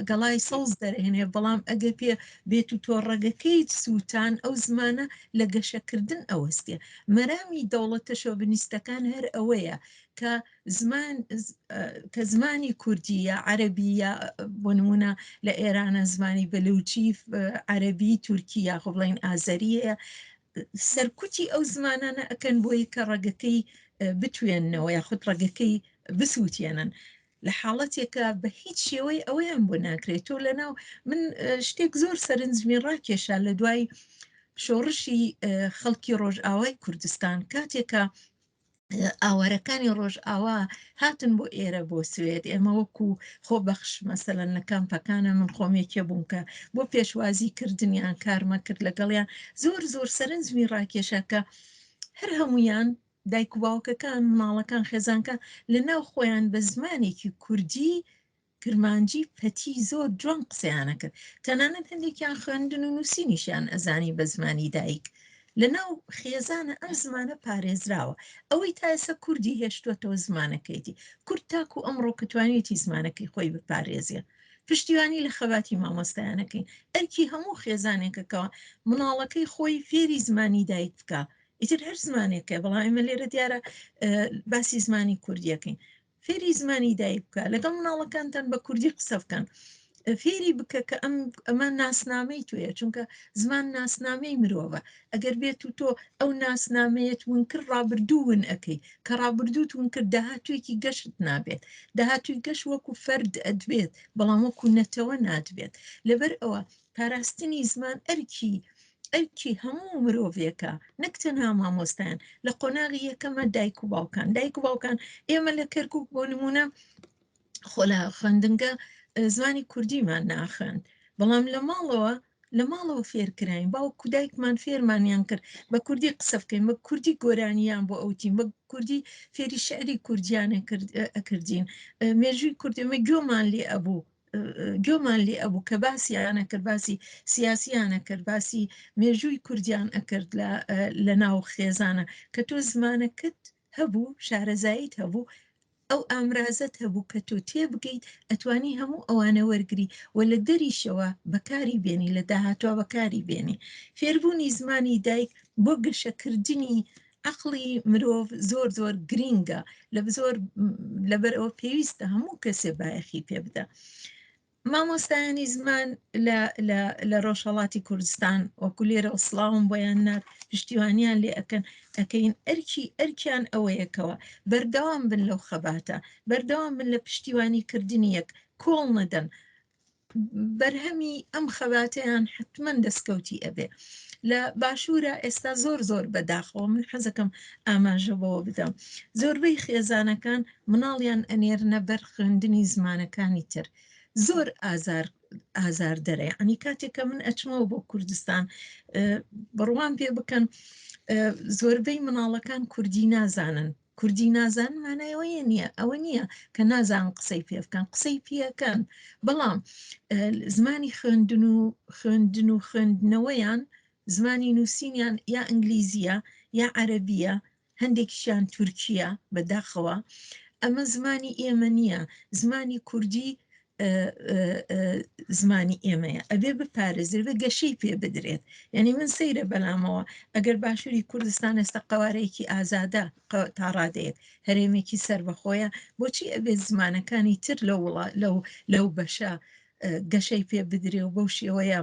گەڵای سەوز دەرهێنێ بەڵام ئەگە پێ بێت و تۆ ڕەگەکەی سووتان ئەو زمانە لە گەشەکردن ئەوەستێ مەرامی دەوڵەتە شۆڤینیستەکان هەر ئەوەیە کە زمانی کوردی یا عەرەبی یا بۆ نمونە لە ئێرانە زمانی بەلوچی عەرەبی تورکی یا خۆ بڵێن ئازەریە سەرکوتی ئەو زمانانە ئەکەن بۆی کە ڕەگەکەی بتوێننەوە یاخود ڕەگەکەی بسووتێنن لە حاڵەتێکە بە هیچ شێوەی ئەوەیان بۆ ناکرێت تۆ لەناو من شتێک زۆر سەرنجمی ڕاکێشا لە دوای شۆڕشی خەڵکی ڕۆژئاوای کوردستان کاتێکە ئاوارەکانی ڕۆژئاوا هاتن بۆ ئێرە بۆ سوێد ئێمە وەکو خۆبەخش مەسەلەن لە کامپەکانە من خۆمێکە بووم کە بۆ پێشوازی کردنیان کارمە کرد لەگەڵیان زۆر سەرنجمی ڕاکێشەکە هەر هەمویان دایک و باوکەکان مناڵەکان خێزانکە لە ناو خۆیان بە زمانێکی کوردی کرمانجی پەتی زۆر جوان قسەیانە کرد تەنانەت هەندێکیان خوێندن و نووسینیشیان ئەزانی بە زمانی دایک لە ناو خێزانە ئەم زمانە پارێزراوە ئەوەی تا ئێستا کوردی هێشتووەتەوە زمانەکەیتی کورد تاکو ئەمڕۆ کە توانێتی زمانەکەی خۆی بپارێزیە پشتیوانی لە خەباتی مامۆستایانەکەین ئەرکی هەموو خێزانێکەکەوە مناڵەکەی خۆی فێری زمانی دایک بکە ئیتر هەر زمانێکە بەڵام ئێمە لێرە دیارە باسی زمانی کوردیەکەین فێری زمانی دایک بکە لەگەڵ مناڵەکانتان بە کوردی قسە بکەن فێری بکە کە ئەمە ناسنامەی توێ چونکە زمان ناسنامەی مرۆڤە ئەگەر بێت و تۆ ئەو ناسنامەیەت ونکرد ڕابردوو ون ئەەکەی کە ڕابردووت ونکرد داهاتوێکی گەشت نابێت داهاتووی گەشت وەکو فەرد ئەدبێت بەڵام وەکو نەتەوە نادبێت لەبەر ئەوە پاراستنی زمان ئەرکی هەموو مرۆڤێکە نەک تەنها مامۆستایان لە قۆناغی یەکەمە دایک و باوکان ئێمە لە کەرکووک بۆ نمونە خۆلا خوێندنگە زمانی کوردیمان ناخوێند بەڵام لە ماڵەوە فێرکراین باوکو دایکمان فێرمانیان کرد بە کوردی قسە بکەین بە کوردی گۆرانیان بۆ ئەوتین بە کوردی فێری شعری کوردیانە ئەکردین مێژووی کوردیمە گۆمان لێ ئەبوو کە باسییانە کرد باسی سیاسیانە کرد باسی مێژووی کوردیان ئەکرد لە ناو خێزانە کە تۆ زمانەکەت هەبوو شارەزاییت هەبوو ئەو ئامرازت هەبوو کە تۆ تێبگەیت ئەتوانی هەموو ئەوانە وەرگری و لە دەریشەوە بەکاری بێنی لە داهاتوە بەکاری بێنی فێربوونی زمانی دایک بۆ گەشەکردنی عقلی مرۆڤ زۆر گرینگە لەبەر ئەوە پێویستە هەموو کەسێ بایەخی پێ بدە مامۆستایانی زمان لە ڕۆژهەڵاتی کوردستان وەکو لێرە سڵاوم بۆیان نات پشتیوانیان لێ ئەەکەین ئەرکیان ئەوەیەکەوە بەردەوام بن لەو خەباتە بەردەوام بن لە پشتیوانی کردنی یەک کۆڵ نەدەن بەرهەمی ئەم خەباتەیان حتمما دەستکەوتی ئەبێ لە باشوورە ئێستا زۆر بەداخەوە من حەزەکەم ئاماژەبەوە بدەم زۆربەی خێزانەکان مناڵیان ئەنێرنە بەر خوێندنی زمانەکانی تر زۆر ئازار دەرەیە ئەنی کاتێکە من ئەچمەوە بۆ کوردستان بڕوان پێ بکەن زۆربەی مناڵەکان کوردی نازان مانایەوەیە نییە ئەوە نییە کە نازان قسەی پێ بکەن قسەی پێەکەن بەڵام زمانی خوێندن و خوێندنەوەیان زمانی نووسینیان یا ئینگلیزیە یا عەرەبیە، هەندێکیشیان تورکیە بەداخەوە. ئەمە زمانی ئێمە نییە، زمانی کوردی زمانی ئێمەیە، ئەبێ بپارێزێت بە گەشەی پێ بدرێت. یعنی من سەیرە بەلامەوە ئەگەر باشووری کوردستان ئێستا قەوارەیەکی ئازادە تا ڕادەیەک هەرێمێکی سربەخۆیە، بۆچی ئەبێت زمانەکانی تر لەو بەشە گەشەی پێ بدرێ و بەو شێوەیە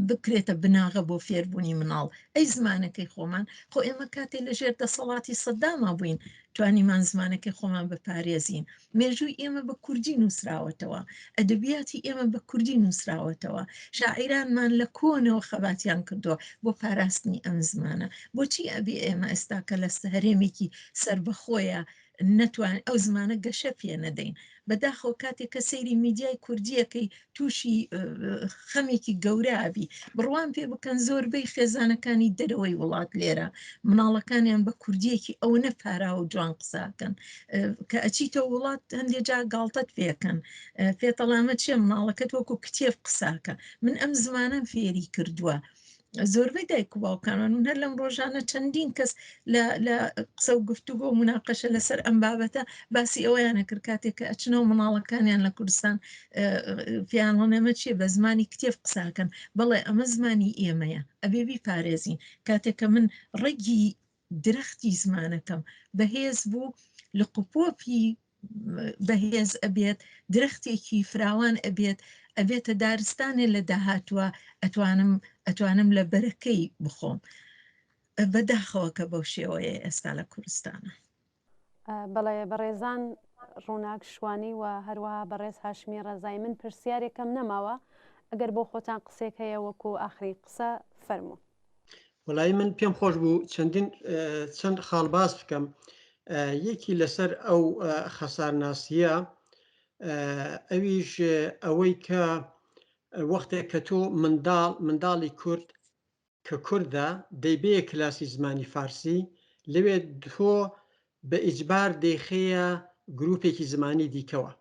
بکرێتە بناغە بۆ فێربوونی مناڵ؟ ئەی زمانەکەی خۆمان، خۆ ئێمە کاتێ لەژێر دەسەڵاتی سەدداما بووین توانیمان زمانەکەی خۆمان بپارێزین. مێژووی ئێمە بە کوردی نووسراوەتەوە، ئەدەبیاتی ئێمە بە کوردی نووسراوەتەوە، شاعیرانمان لە کۆنەوە خەباتیان کردووە بۆ پاراستنی ئەم زمانە. بۆچی ئەبێ ئێمە ئێستا کە لە هەرێمێکی سربەخۆیە نەتوان ئەو زمانە گەشە پێ نەدەین؟ بەداخەوە کاتێک کە سەیری میدیای کوردیەکەی تووشی خەمێکی گەورەبی بڕوان پێ بکەن زۆربەی خێزانەکانی دەرەوەی وڵات لێرە مناڵەکانیان بە کوردیەکی ئەو نەپارا و جوان قساکەن، کە ئەچیتە وڵات هەندێک جا گاڵتەت پێکەن، پێتەڵامە چێ مناڵەکەت وەکو کتێب قساکە. من ئەم زمانەم فێری کردووە. زۆربەی دایک و باوکانمان من هەر لەم ڕۆژانە چەندین کەس لە قسە و گفتوگۆ و مناقەشە لەسەر ئەم بابەتە باسی ئەوەیانە کرد کاتێک کە ئەچنەوە مناڵەکانیان لە کوردستان پیانڵەنەمە چێ بە زمانی کتێب قساکەن. بەڵێ ئەمە زمانی ئێمەیە، ئەبێ بیپارێزین. کاتێک کە من ڕێگی درەختی زمانەکەم بەهێز بوو، لە قوپۆپی بەهێز ئەبێت، درەختێکی فراوان ئەبێتە دارستانێ لە داهاتوە، ئەتوانم لە بەرەکەی بخۆم. بەداخەوە کە بەو شێوەیە ئێستا لە کوردستانە. بەڵێ بەڕێزان ڕووناک شوانی و هەروەها بەڕێز هاشمی ڕێزای، من پرسیارێکم نەماوە، ئەگەر بۆ خۆتان قسێک هەیە وەکو ئاخری قسە فەرموو. وەڵای من پێم خۆش بوو چەند خاڵباس بکەم. یەکی لەسەر ئەو خەسارناسیە، ئەویش ئەوەی کە وەختێک کە تۆ منداڵی کورد کە کووردە دەیبێ کلاسی زمانی فارسی، لەوێ تۆ بە ئیجبار دەیخەیە گروپێکی زمانی دیکەوە،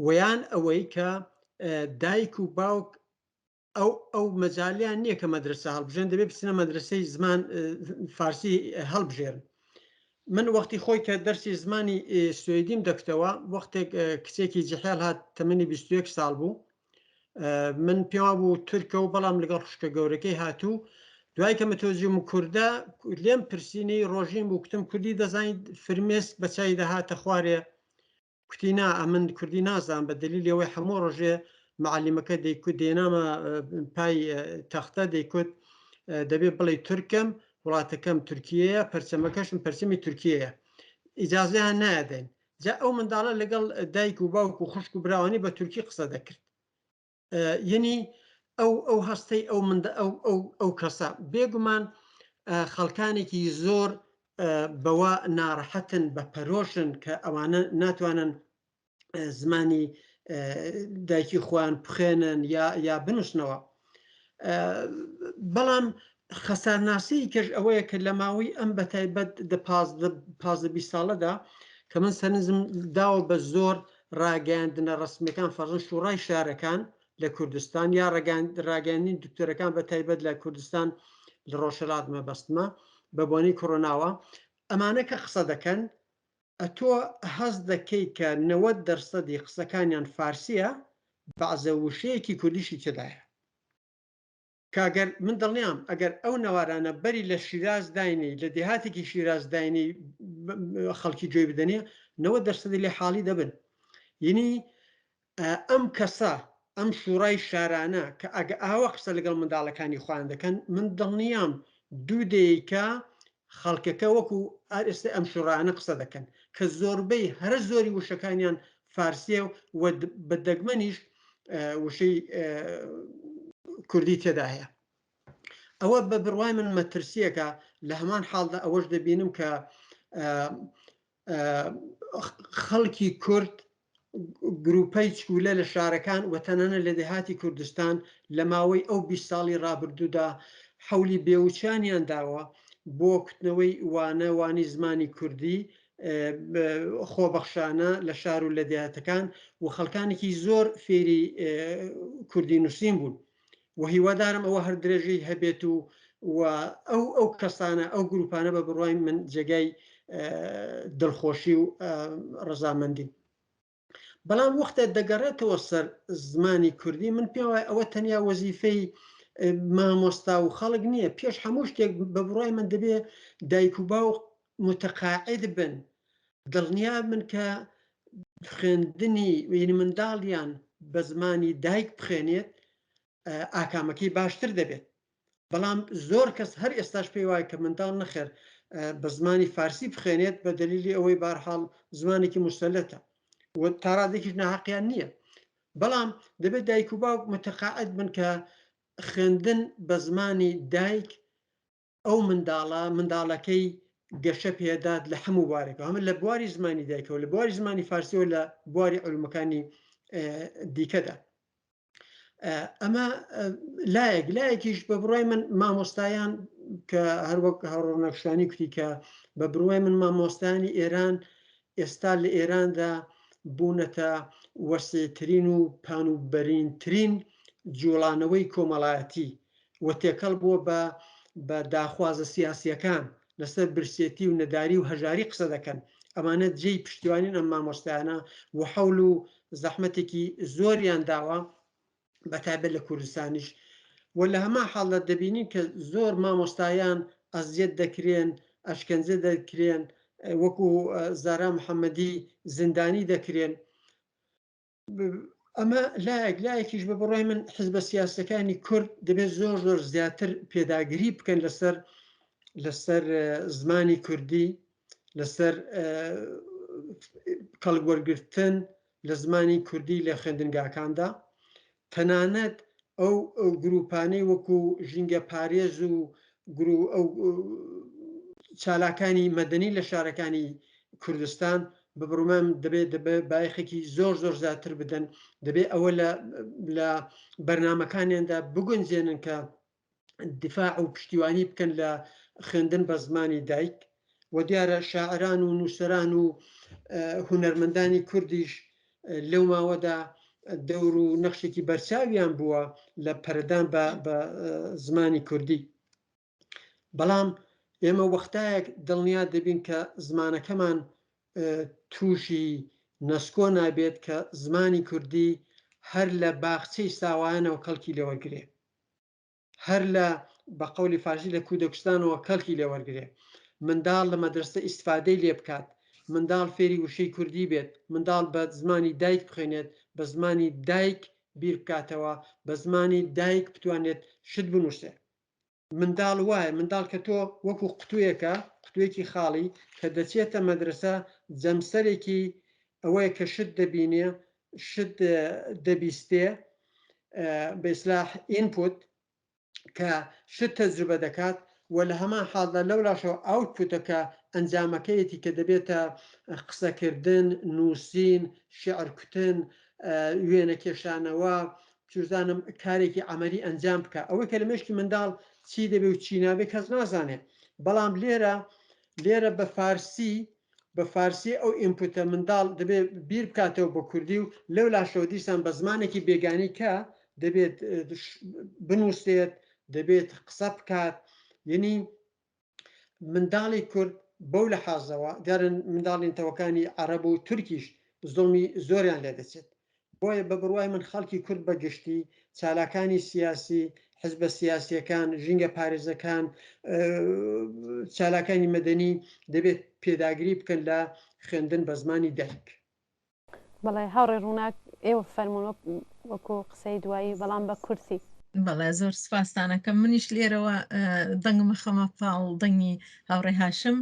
ویان ئەوەی کە دایک و باوک ئەو مەجالیان نییە کە مەدرسە هەڵبژێن، دەبێت بچنە مەدرسەی زمان فارسی هەڵبژێن. من وەختی خۆی کە دەرسی زمانی سوێدیم دەکتەوە، وەختێک کچێکی جەحێل هات تەمەنی 21 ساڵ بوو، من پێوا بوو تورکە و بەڵام لەگەڵ خوشکە گەورەکەی هاتوو. دوای کە مەتۆزیوم کووردە لێم پرسیینەی ڕۆژین بوو، کتم کوردی دەزانیت؟ فرمێسک بە چای دەهاتە خوارێ، کوتینا ئەمن کوردی نازان، بە دلیل ئەوەی هەموو ڕۆژێ معلیمەکە دەیکوت دێنامە پای تەختە دەیکوت دەبێت بڵێ تورکم، وڵاتەکەم تورکیەیە، پەرچەمەکەشم پەرچەمی تورکیەیە، ئیجازەیان نایدەین. جا ئەو منداڵە لەگەڵ دایک و باوک و خوشک و براوانی بە تورکی قسە دەکرد. یعنی ئەو هەستەی ئەو کەسە بێگومان خەڵکانێکی زۆر بەوە ناڕەحەتن، بە پەرۆشن کە ئەوانە ناتوانن زمانی دایکی خۆیان بخوێنن یا بنووسنەوە. بەڵام خەسارناسی کەش ئەوەیە کە لە ماوەی ئەم بەتایبەت 15 ساڵەدا کە من سەرنجم داوە بە زۆر ڕاگەاندنە ڕسمیەکان فەرزەن شوڕای شارەکان لە کوردستان یا ڕاگەاندنی دکتۆرەکان بە تایبەت لە کوردستان لە ڕۆژهەڵات مەبەستمە بە بۆنەی کۆڕۆناوە، ئەمانە کە قسە دەکەن ئەتۆ هەست دەکەی کە 90% قسەکانیان فارسیە، بەعزە وشەیەکی کوردیشی تێدایە. کاگەر من دڵنیام ئەگەر ئەو نەوارانە بەری لە شیراز داینی، لە دێهاتێکی شیراز داینی خەڵکی گوێی بدەنێ 90% لێ حاڵی دەبن. یعنی ئەم کەسە، ئەم شوڕای شارانە کە ئاوە قسە لەگەڵ منداڵەکانی خۆیان دەکەن، من دڵنیام دوو دەیکە خەڵکەکە وەکو ئێستا ئەم شوڕانە قسە دەکەن کە زۆربەی هەرە زۆری وشەکانیان فارسیە و بە دەگمەنیش وشەی کوردی تێدا هەیە. ئەوە بە بڕوای من مەترسیەکە. لە هەمان حاڵدا ئەوەش دەبینم کە خەڵکی کورد گروپەی چکولە لە شارەکان و تەنانە لە دێهاتی کوردستان لە ماوەی ئەو 20 ساڵی ڕابردوودا حولی بێوچانیان داوە بۆ کوتنەوەی وانەوانی زمانی کوردی خۆبەخشانە لە شار و لە دێهاتەکان، و خەڵکانێکی زۆر فێری کوردی نووسین بوون. و هیوادارم ئەوە هەر درێژەی هەبێت و ئەو کەسانە ئەو گروپانە بە بڕوای من جێگای دڵخۆشی و ڕەزامەندی. بەڵام وەختە دەگەڕێتەوە سەر زمانی کوردی من پێم وایە ئەوە تەنیا وەزیفەی مامۆستا و خەڵک نییە، پێش هەموو شتێک بە بڕای من دەبێ دایک و باوک متقاعد بن، دڵنیا من کە خوێندنی وینی منداڵیان بە زمانی دایک بخوێنێت ئاکامەکەی باشتر دەبێت. بەڵام زۆر کەس هەر ئێستاش پێی وایە کە منداڵ نەخێر بە زمانی فارسی بخوێنێت بە دلیلی ئەوەی بارحاڵ زمانێکی مستەلەتە و تاڕادێکیش ناحەقیان نییە. بەڵام دەبێت دایک و باوک متقاعد بن کە خوێندن بە زمانی دایک ئەو منداڵەکەی گەشە پێدات لە هەموو بارێکەوە، ئەمە لە بواری زمانی دایکەوە، لە بواری زمانی فارسیەوە، لە بواری عولومەکانی دیکەدا. ئەمە لایەکیش بە بڕای من مامۆستایان کە هەروەک هەڕۆنەخشانی کوتی کە بە بڕای من مامۆستانی ئێران ئێستا لە ئێراندا بوونەتە وەسێترین و پانوبەرینترین جوڵانەوەی کۆمەڵایەتی و تێکەڵ بووە بە داخوازە سیاسیەکان لەسەر برسێتی و نەداری و هەژاری قسە دەکەن. ئەمانە جێی پشتیوانین ئەم مامۆستایانە و حەول و زەحمەتێکی زۆریان داوە بەتایبەت لە کوردستانیش و لە هەما حاڵەت دەبینین کە زۆر مامۆستایان ئەزیەت دەکرێن، ئەشکەنجە دەکرێن، وەکو زارا محەممەدی زیندانی دەکرێن. ئەمە لایەکیش بە بڕای من حزبە سیاسەکانی کورد دەبێت زۆر زیاتر پێداگیری بکەن لەسەر زمانی کوردی، لەسەر کەڵگوەرگرتن لە زمانی کوردی لە خوێندنگاکاندا. تەنانەت ئەو گروپانەی وەکو ژینگە پارێز و ئەو چالاکانی مەدەنی لە شارەکانی کوردستان بە بڕوومان دەبێت بایەخێکی زۆر زیاتر بدەن، دەبێت ئەوە لە بەرنمەکانیاندا بگونجێنن کە دیفاع و پشتیوانی بکەن لە خوێندن بە زمانی دایک و دیارە شاعران و نووسەران و هونەرمەندانی کوردیش لەو ماوەدا دەور و نەخشێکی بەرچاویان بووە لە پەردان بە زمانی کوردی. بەڵام ئێمە وەختایەک دڵنیا دەبین کە زمانەکەمان تووشی نەسکۆ نابێت کە زمانی کوردی هەر لە باخچەی ساوایانەوە کەڵکی لێوەرگێ، هەر لە بە قەولی فارسی لە کودەکستانەوە کەڵکی لێوەرگێ، منداڵ لە مەدرسە ئیسفادەی لێ بکات، منداڵ فێری وشەی کوردی بێت، منداڵ بە زمانی دایک بخوێنێت، بە زمانی دایک بیر بکاتەوە، بە زمانی دایک بتوانێت شت بنووسێ. منداڵ وایە منداڵ کە تۆ وەکو قوتوویەکی خاڵی کە دەچێتە مەدرسە جەمسەرێکی ئەوەیە کە شت دەبینێ، شت دەبیستێ، بە ئیسلاح ئینپوت کە شت تەجروبە دەکات و لە هەمان حاڵدا لەو لاشەوە ئاوتپوتەکە ئەنجامەکەیەتی کە دەبێتە قسەکردن، نووسین، شێعرکوتن، وێنە کێشانەوە، چزانم کارێکی عملی ئەنجام بکە. ئەوەی کە لە مشکی منداڵ چی دەبێت و چی نابێت کەس نازانێت. بەڵام لێرە بە فارسی ئەو ئینپوتە منداڵ دەبێت بیر بکاتەوە بە کوردی و لەو لاشەوە دیسان بە زمانێکی بێگانی کە دەبێت بنووسێت، دەبێت قسە بکات. یعنی منداڵی کورد بەو لە حازەوە دیارن منداڵین تەوەکانی عەرەب و تورکیش زڵمی زۆریان لێ دەچێت. بۆیە بە بڕوای من خەڵکی کورد بەگشتی چالاکانی سیاسی، حزبە سیاسیەکان، ژینگە پارێزەکان، چالاکانی مەدەنی دەبێت پێداگیری بکەن لە خوێندن بە زمانی دایک. بەڵێ هاوڕێ ڕووناک ئێوە فەرمونۆ وەکو قسەی دوایی بەڵام بە کورسی. بەڵێ زۆر سپاسانەکەم. منیش لێرەوە دەنگمە خەمە پاڵ دەنگی هاوڕێ هاشم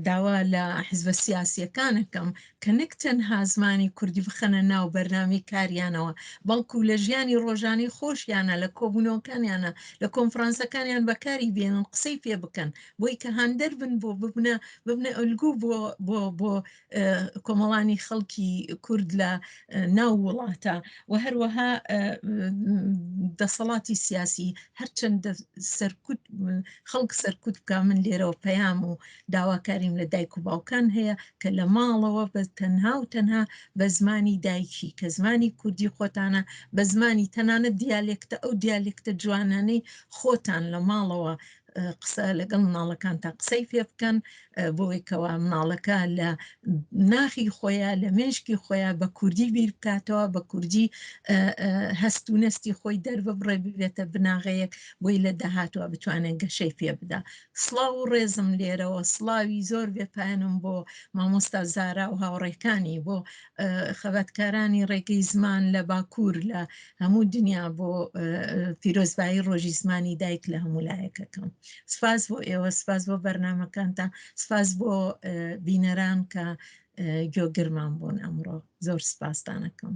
داوا لە حیزبە سیاسیەکانەکەم کە نەک تەنها زمانی کوردی بخەنە ناو بەرنامەی کاریانەوە، بەڵکو لە ژیانی ڕۆژانەی خۆشیانە، لە کۆبوونەوەکانیانە، لە کۆنفرانسەکانیان بەکاری بێنن، قسەی پێ بکەن، بۆی کە هاندەر بن بۆ ببنە ئەلگوو بۆ کۆمەڵانی خەڵکی کورد لە ناو وڵاتە و هەروەها دەسەڵات دەسەڵاتی سیاسی هەرچەندە سەرکوت خەڵک سەرکوت بکە من لێرەوە پەیام و داواکاریم لە دایک و باوکان هەیە کە لە ماڵەوە بە تەنها و تەنها بە زمانی دایکی کە زمانی کوردی خۆتانە بە زمانی تەنانەت دیالێکتە ئەو دیالێکتە جوانانەی خۆتان لە ماڵەوە قسە لەگەڵ مناڵەکان تا قسەی پێ بکەن بۆیکەوە مناڵەکە لە ناخی خۆیان لە مێشکی خۆیان بە کوردی بیر بکاتەوە بە کوردی هەست و نستی خۆی دەرببڕێ ببێتە بناغەیەک بۆی لە داهاتوە بتوانێت گەشەی پێ بدا. سڵاو و ڕێزم لێرەوە سڵاوی زۆر بێپایانم بۆ مامۆستا زارا و هاوڕێکانی بۆ خەبەتکارانی ڕێگەی زمان لە باکوور لە هەموو دنیا بۆ پیرۆزبایی ڕۆژی زمانی دایک لە هەموو لایەکەکەم. سپاس بۆ ئێوە، سپاس بۆ بەرنامەکانتان، سپاس بۆ بینەران کە گوێگرمان بوون ئەمڕۆ. زۆر سپاسدانەکەم.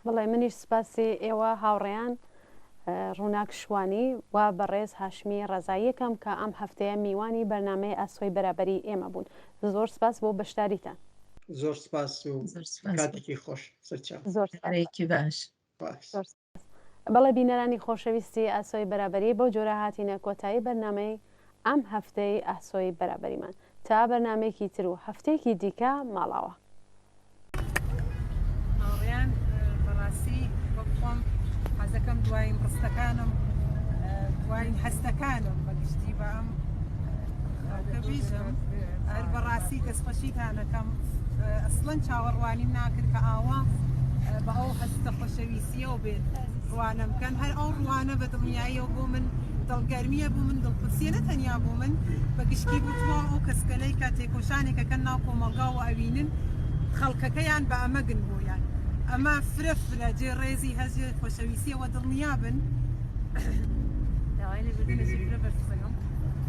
بەڵێ منیش سپاسی ئێوە هاوڕێیان ڕووناک شوانی و بەڕێز هاشمی ڕێزاییەکەم کە ئەم هەفتەیە میوانی بەرنامەی ئاسۆی بەرابەری ئێمە بوون. زۆر سپاس بۆ بەشداریتان. زۆر سپاس و کاتێکی خۆش. زۆر سپاسێکی باش. بەڵێ بینەرانی خۆشەویستی ئاسۆی بەرابەری بۆ جۆرە هاتینە کۆتایی بەرنامەی ئەم هەفتەی ئاسۆی بەرابەریمان تا بەرنامێکی تر و هەفتێکی دیکە ماڵاوە. هاوڕێیان بەڕاستی بۆم حەزەکەم دوایین ڕستەکانم دوایین هەستەکانم بەگشتی بە ئەم کە بیژم هەر بەڕاستی دەستخۆشیتانەکەم ئەسڵەن چاوەڕوانیم ناکرد کە ئاوا بە ئەو هەستە خۆشەویستیەوە بێت ڕوانە بکەن هەر ئەو ڕوانە بە دڵنیاییەوە بۆ من دڵگەرمیە بوو من دڵپرسیە نەتەنیا بوو من بەگشتی بووتوە ئەو کەسکەلەی کە تێکۆشانێکەکەن ناو کۆمەڵگا و ئەوینن خەڵکەکەیان بە ئەمە گنبوویان ئەمە فرە جێ ڕێزی هەزی خۆشەویستیەوە دڵنیابن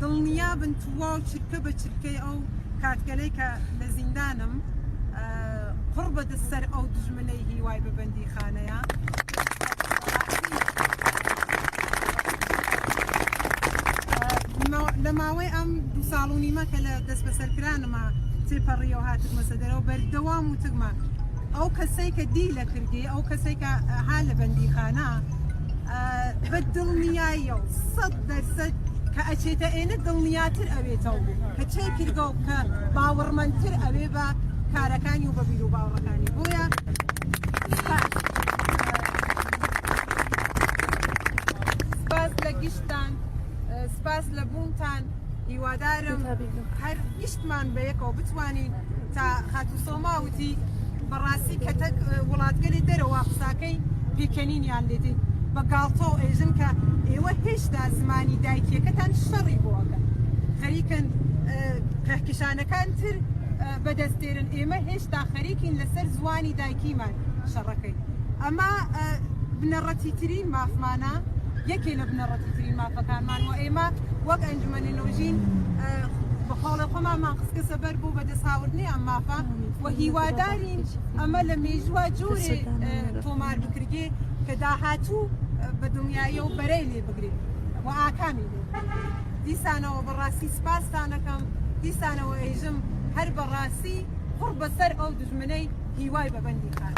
دڵنیابن تووا و چرکە بە چرکەی ئەو کاتگەلەی کە لە زیندانم قڕ بەدە سەر ئەو دژمنەی هیوای بەبەندی خانەیە لە ماوەی ئەم 2 ساڵ و نیمە کە لە دەست بەسەرکرانمە تێپەڕیەوە هاتمەسە دەرەوە بەردەوام وتگمە ئەو کەسەی کە دی لە کردی ئەو کەسێک کە ها لە بەندی خانە بە دڵنیاییە و 100% کە ئەچێتە ئێنە دڵنیاتر ئەوێتەوە کە چێ کردگە و کە باوەڕمەندتر ئەوێ بە کارەکانی و بە بیر و باوەڕەکانی بۆیە سپاس لە گشتان سپاس لە بوونتان هیوادارم هەر گشتمان بەیەکەوە بتوانین تا خاتوسۆماوتی بەڕاستی کە تەک وڵاتگەلی دەرەوە قساکەی پێکەنینیان لێدین بە گاڵتۆ ئێژن کە ئێوە هێشتا زمانی دایکیەکەتان شەڕی بۆەکەن خەریکن کەهکشانەکان تر بەدەستێرن ئێمە هێشتا خەریکین لەسەر زوانی دایکیمان شەڕەکەی ئەمە بنەڕەتیترین مافمانە یەکێ لە بنەڕەتیترین مافەکانمان و ئێمە وەک ئەنجومەنی نۆژین بە خۆڵە خۆمانمان قسکە سەبەر بوو بەدەست هاوردنی ئەم مافە و هیوادارین ئەمە لە مێژووە جۆرێ تۆمار بکرگێ کە داهاتوو بە دڵنیاییە و بەرەی لێ بگرێت و ئاکامی لێ دیسانەوە بەڕاستی سپاستانەکەم دیسانەوە ئێژم هەر بەڕاستی قڕ بەسەر ئەو دژمنەی هیوای بەبەندی خان.